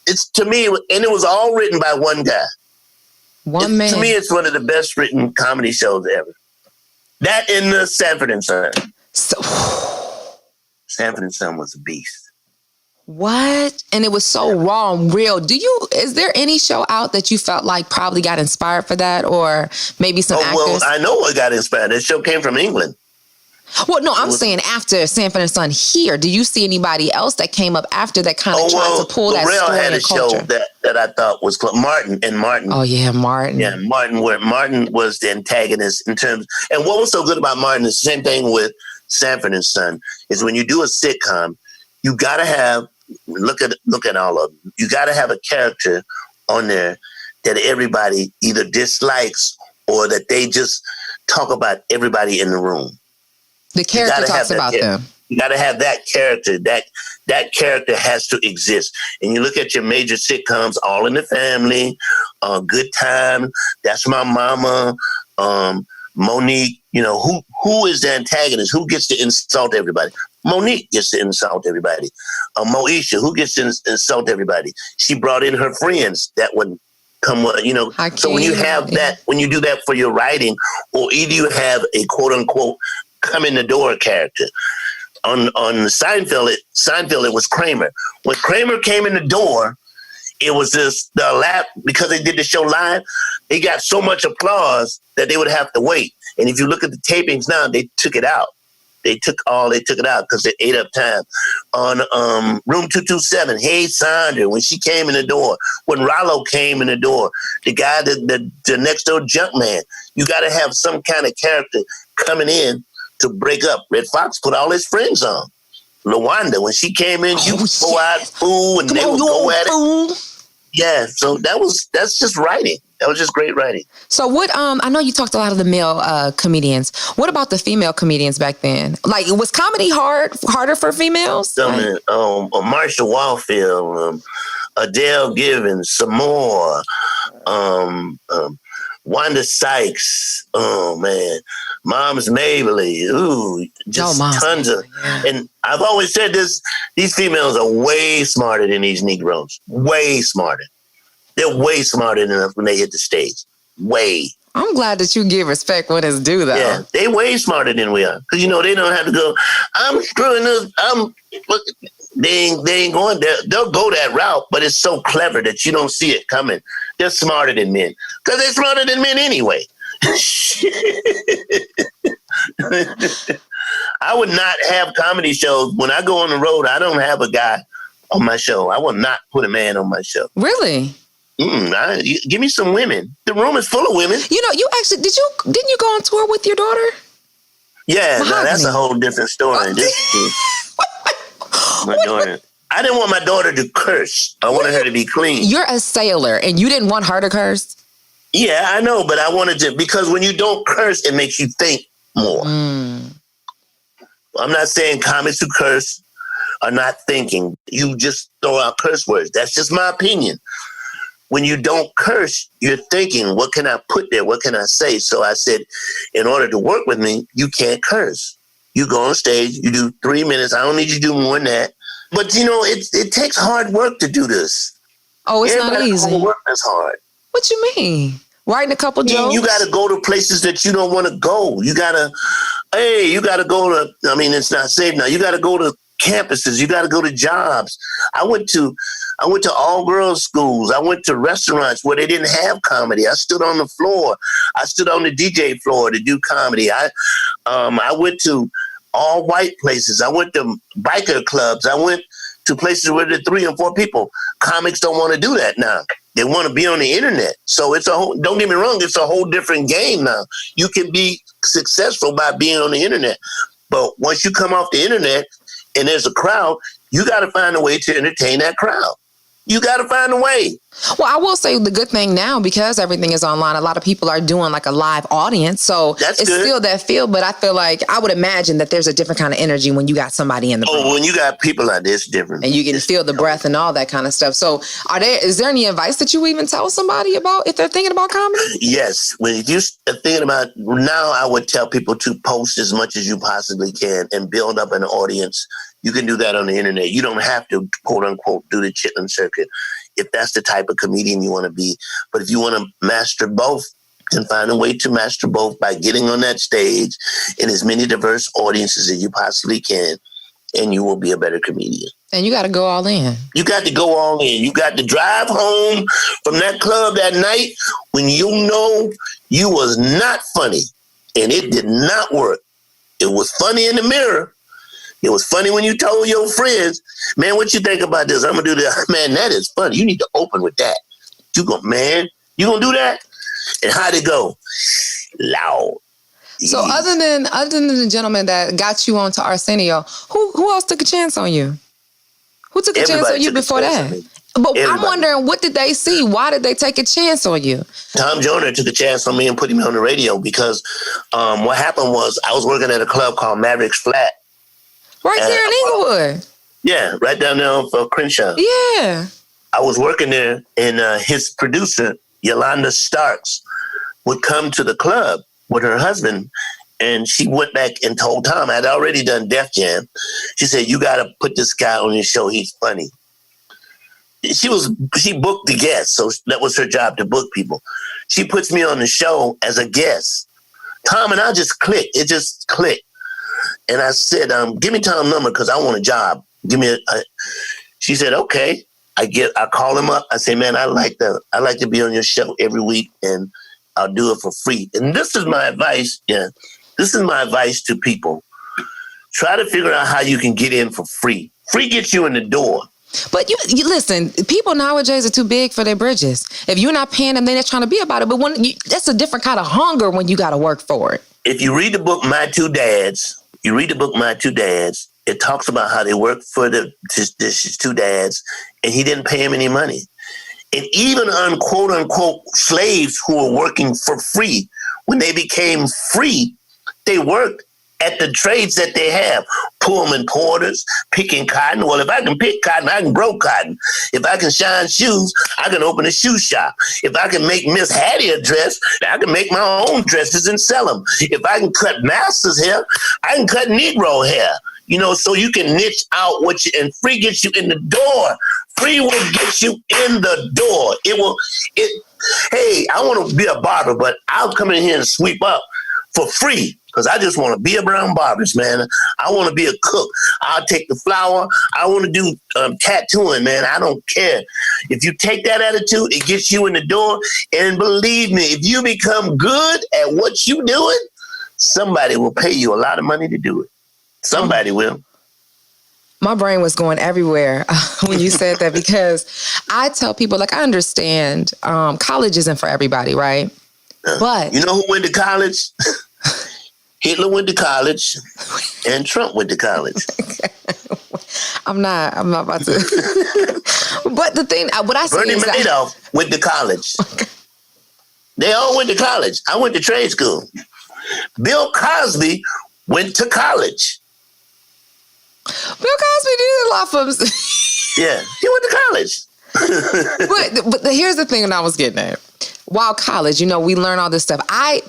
It's, to me, and it was all written by one guy. One man. To me, it's one of the best written comedy shows ever. That and the Sanford and Son. Sanford and Son was a beast. What? And it was so raw and real. Is there any show out that you felt like probably got inspired for that, or maybe some actors? Well, I know what got inspired. That show came from England. Well, no, I'm saying after Sanford and Son here, do you see anybody else that came up after that kind of tried to pull that story had a culture? show that I thought was Martin. Oh yeah, Martin. Yeah, Martin. Where Martin was the antagonist in terms. And what was so good about Martin is the same thing with Sanford and Son. Is when you do a sitcom, you got to have look at all of them. You got to have a character on there that everybody either dislikes or that they just talk about everybody in the room. The character talks about them. You got to have that character. That character has to exist. And you look at your major sitcoms, All in the Family, Good Time, That's My Mama, Monique. Who is the antagonist? Who gets to insult everybody? Monique gets to insult everybody. Moesha, who gets to insult everybody? She brought in her friends that would come. So when you have that, when you do that for your writing, or either you have a quote unquote come in the door character. On Seinfeld, it was Kramer. When Kramer came in the door, it was just the lap, because they did the show live, they got so much applause that they would have to wait. And if you look at the tapings now, they took it out. They took it out because they ate up time. On Room 227, Hey Sandra, when she came in the door, when Rollo came in the door, the guy, the next door junk man, you got to have some kind of character coming in to break up. Red Fox put all his friends on. LaWanda, when she came in, you go out, fool, and they would go at it. Yeah, so that's just writing. That was just great writing. So what, I know you talked a lot of the male comedians. What about the female comedians back then? Like, was comedy harder for females? Marsha Warfield, Adele Givens, some more, Wanda Sykes, oh man, Moms Mabley, tons of, and I've always said this, these females are way smarter than these Negroes, way smarter. They're way smarter than us when they hit the stage, way. I'm glad that you give respect when it's due, though. Yeah, they way smarter than we are, because they don't have to go, I'm screwing this, they ain't going there. They'll go that route, but it's so clever that you don't see it coming. They're smarter than men, because they're smarter than men anyway. I would not have comedy shows. When I go on the road, I don't have a guy on my show. I will not put a man on my show. Really? Give me some women. The room is full of women. You actually, didn't you go on tour with your daughter? Yeah, no, that's a whole different story. My daughter. I didn't want my daughter to curse. I wanted her to be clean. You're a sailor, and you didn't want her to curse? Yeah, I know, but I wanted to, because when you don't curse, it makes you think more. I'm not saying comics who curse are not thinking. You just throw out curse words. That's just my opinion. When you don't curse, you're thinking, what can I put there? What can I say? So I said, in order to work with me, you can't curse. You go on stage, you do 3 minutes. I don't need you to do more than that. But, it takes hard work to do this. Oh, it's not easy. Work is hard. What you mean? Writing a couple jokes? You got to go to places that you don't want to go. You got to go to, it's not safe now. You got to go to campuses. You got to go to jobs. I went to all girls schools. I went to restaurants where they didn't have comedy. I stood on the floor. I stood on the DJ floor to do comedy. I went to all white places. I went to biker clubs. I went to places where there are 3 and 4 people. Comics don't want to do that now. They want to be on the internet. So don't get me wrong, it's a whole different game now. You can be successful by being on the internet. But once you come off the internet and there's a crowd, you got to find a way to entertain that crowd. You got to find a way. Well, I will say the good thing now, because everything is online, a lot of people are doing like a live audience. So That's it's good. still that feel, but I feel like I would imagine that there's a different kind of energy when you got somebody in the room. Oh, when you got people like this, it's different. And you can feel the breath and all that kind of stuff. So is there any advice that you even tell somebody about if they're thinking about comedy? Yes. When you start thinking about now, I would tell people to post as much as you possibly can and build up an audience. You can do that on the internet. You don't have to, quote unquote, do the chitlin circuit if that's the type of comedian you want to be. But if you want to master both, then find a way to master both by getting on that stage in as many diverse audiences as you possibly can, and you will be a better comedian. And you got to go all in. You got to go all in. You got to drive home from that club that night when you know you was not funny and it did not work. It was funny in the mirror. It was funny when you told your friends, man, what you think about this? I'm going to do that. Man, that is funny. You need to open with that. You going to do that? And how'd it go? Loud. So other than the gentleman that got you onto Arsenio, who else took a chance on you? Who took a chance on you before that? But I'm wondering, what did they see? Why did they take a chance on you? Tom Joyner took a chance on me and put me on the radio because what happened was I was working at a club called Maverick's Flat. Right there in Inglewood. Yeah, right down there for Crenshaw. Yeah. I was working there, and his producer, Yolanda Starks, would come to the club with her husband, and she went back and told Tom, I'd already done Def Jam. She said, you got to put this guy on your show. He's funny. She booked the guests, so that was her job, to book people. She puts me on the show as a guest. Tom and I just clicked. It just clicked. And I said, give me Tom's number because I want a job. She said, okay. I call him up. I say, man, I like to be on your show every week, and I'll do it for free. And this is my advice. Yeah. This is my advice to people. Try to figure out how you can get in for free. Free gets you in the door. But you listen, people nowadays are too big for their bridges. If you're not paying them, they're not trying to be about it. But that's a different kind of hunger when you got to work for it. If you read the book, My Two Dads, it talks about how they worked for his 2 dads, and he didn't pay him any money. And even on quote unquote slaves who were working for free, when they became free, they worked at the trades that they have. Pullman porters, picking cotton. Well, if I can pick cotton, I can grow cotton. If I can shine shoes, I can open a shoe shop. If I can make Miss Hattie a dress, I can make my own dresses and sell them. If I can cut master's hair, I can cut Negro hair. So you can niche out and free gets you in the door. Free will get you in the door. Hey, I want to be a barber, but I'll come in here and sweep up for free because I just want to be around barbers, man. I want to be a cook. I'll take the flour. I want to do tattooing, man. I don't care. If you take that attitude, it gets you in the door. And believe me, if you become good at what you're doing, somebody will pay you a lot of money to do it. Somebody will. My brain was going everywhere when you said that because I tell people, I understand college isn't for everybody, right? But you know who went to college? Hitler went to college and Trump went to college. I'm not about to. But the thing, what I say Bernie is Madoff went to college. They all went to college. I went to trade school. Bill Cosby went to college. Bill Cosby did a lot for him. Yeah, he went to college. but here's the thing that I was getting at. While college, we learn all this stuff. I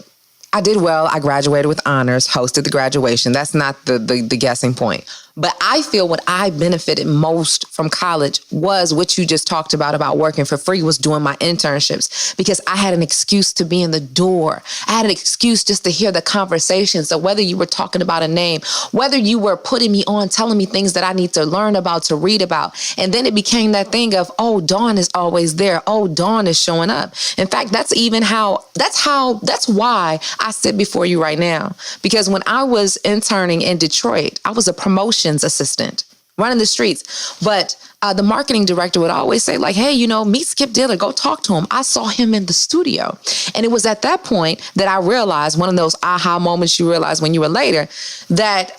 did well. I graduated with honors, hosted the graduation. That's not the guessing point. But I feel what I benefited most from college was what you just talked about working for free, was doing my internships, because I had an excuse to be in the door. I had an excuse just to hear the conversation. So whether you were talking about a name, whether you were putting me on, telling me things that I need to learn about, to read about. And then it became that thing of, oh, Dawn is always there. Oh, Dawn is showing up. In fact, that's why I sit before you right now. Because when I was interning in Detroit, I was a promotions assistant. running the streets. But the marketing director would always say like, hey, meet Skip Diller, go talk to him. I saw him in the studio. And it was at that point that I realized, one of those aha moments you realize when you were later, that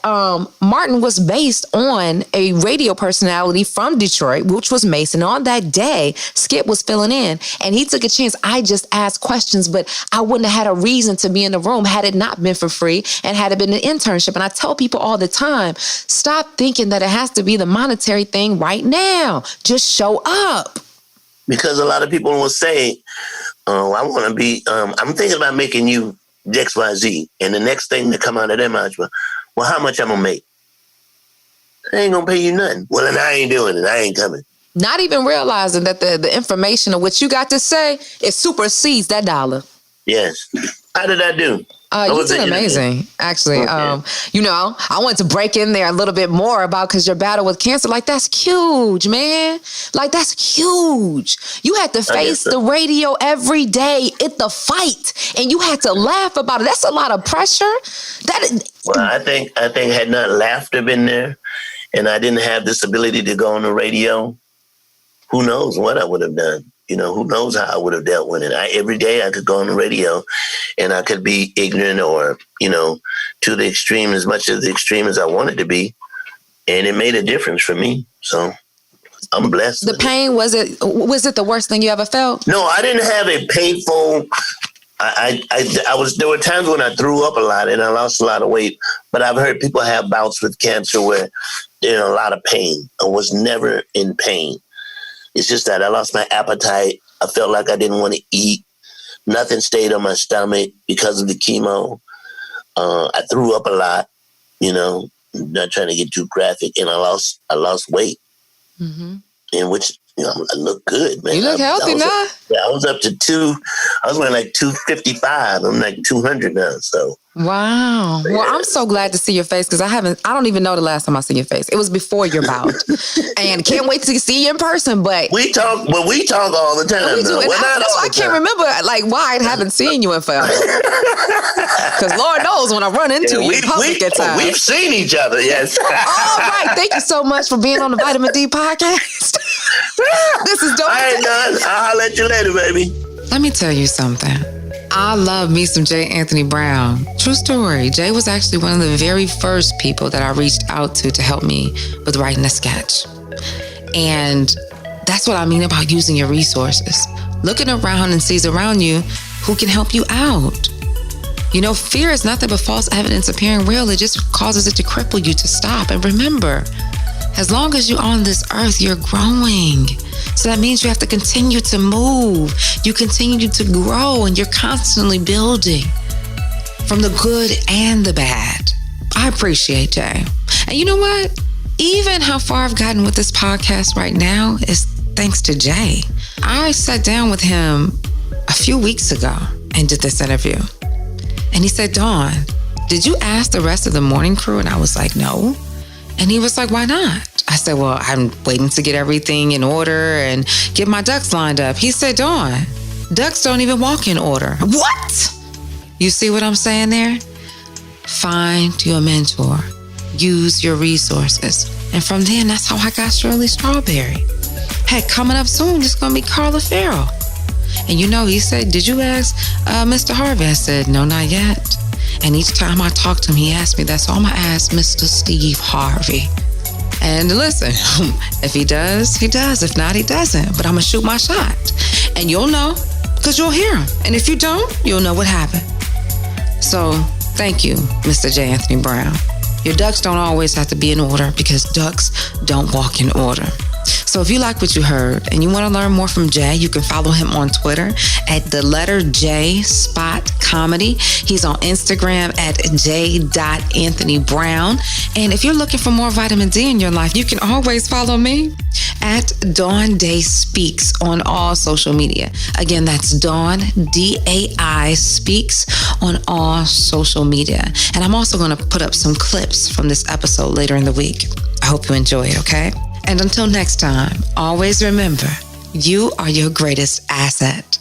Martin was based on a radio personality from Detroit, which was Mason. On that day, Skip was filling in and he took a chance. I just asked questions, but I wouldn't have had a reason to be in the room had it not been for free and had it been an internship. And I tell people all the time, stop thinking that it has to be the monetary thing right now. Just show up. Because a lot of people will say, oh, I want to be, I'm thinking about making you XYZ. And the next thing to come out of their mouth, well, how much I'm going to make? I ain't going to pay you nothing. Well, then I ain't doing it. I ain't coming. Not even realizing that the information of what you got to say, it supersedes that dollar. Yes. How did I do? You did amazing, actually. Okay. I wanted to break in there a little bit more about, because your battle with cancer, like, that's huge, man. Like, that's huge. You had to face the radio every day at the fight, and you had to laugh about it. That's a lot of pressure. Well, I think had not laughter been there, and I didn't have this ability to go on the radio, who knows what I would have done. Who knows how I would have dealt with it. Every day I could go on the radio and I could be ignorant or, to the extreme, as much as the extreme as I wanted to be. And it made a difference for me. So I'm blessed. The pain, was it the worst thing you ever felt? No, I didn't have a painful, there were times when I threw up a lot and I lost a lot of weight, but I've heard people have bouts with cancer where they're in a lot of pain. I was never in pain. It's just that I lost my appetite. I felt like I didn't want to eat. Nothing stayed on my stomach because of the chemo. I threw up a lot, not trying to get too graphic, and I lost weight. Mm-hmm. In which, I look good, man. You look healthy now. Yeah, I was up to I was wearing like 255. I'm like 200 now, so. Wow. Well, I'm so glad to see your face, because I don't even know the last time I see your face. It was before your bout. And can't wait to see you in person, but. We talk all the time. We do. That's why I can't remember why I haven't seen you in forever. Because Lord knows when I run into you in public at times. We've seen each other, yes. All right. Thank you so much for being on the Vitamin D podcast. This is dope. I ain't done. I'll let you later, baby. Let me tell you something. I love me some J. Anthony Brown. True story. Jay was actually one of the very first people that I reached out to help me with writing a sketch. And that's what I mean about using your resources. Looking around and sees around you who can help you out. Fear is nothing but false evidence appearing real. It just causes it to cripple you to stop. And remember, as long as you're on this earth, you're growing. So that means you have to continue to move. You continue to grow, and you're constantly building from the good and the bad. I appreciate Jay. And you know what? Even how far I've gotten with this podcast right now is thanks to Jay. I sat down with him a few weeks ago and did this interview. And he said, Dawn, did you ask the rest of the morning crew? And I was like, no. And he was like, why not? I said, well, I'm waiting to get everything in order and get my ducks lined up. He said, Dawn, ducks don't even walk in order. What? You see what I'm saying there? Find your mentor. Use your resources. And from then, that's how I got Shirley Strawberry. Heck, coming up soon, it's going to be Carla Farrell. And he said, did you ask Mr. Harvey? I said, no, not yet. And each time I talk to him, he asked me that. So I'm going to ask Mr. Steve Harvey. And listen, if he does, he does. If not, he doesn't. But I'm going to shoot my shot. And you'll know, because you'll hear him. And if you don't, you'll know what happened. So thank you, Mr. J. Anthony Brown. Your ducks don't always have to be in order, because ducks don't walk in order. So if you like what you heard and you want to learn more from Jay, you can follow him on Twitter at the letter J Spot Comedy. He's on Instagram at j.anthonybrown. And if you're looking for more vitamin D in your life, you can always follow me at DawnDai Speaks on all social media. Again, that's Dawn, D-A-I Speaks on all social media. And I'm also going to put up some clips from this episode later in the week. I hope you enjoy it, okay? And until next time, always remember, you are your greatest asset.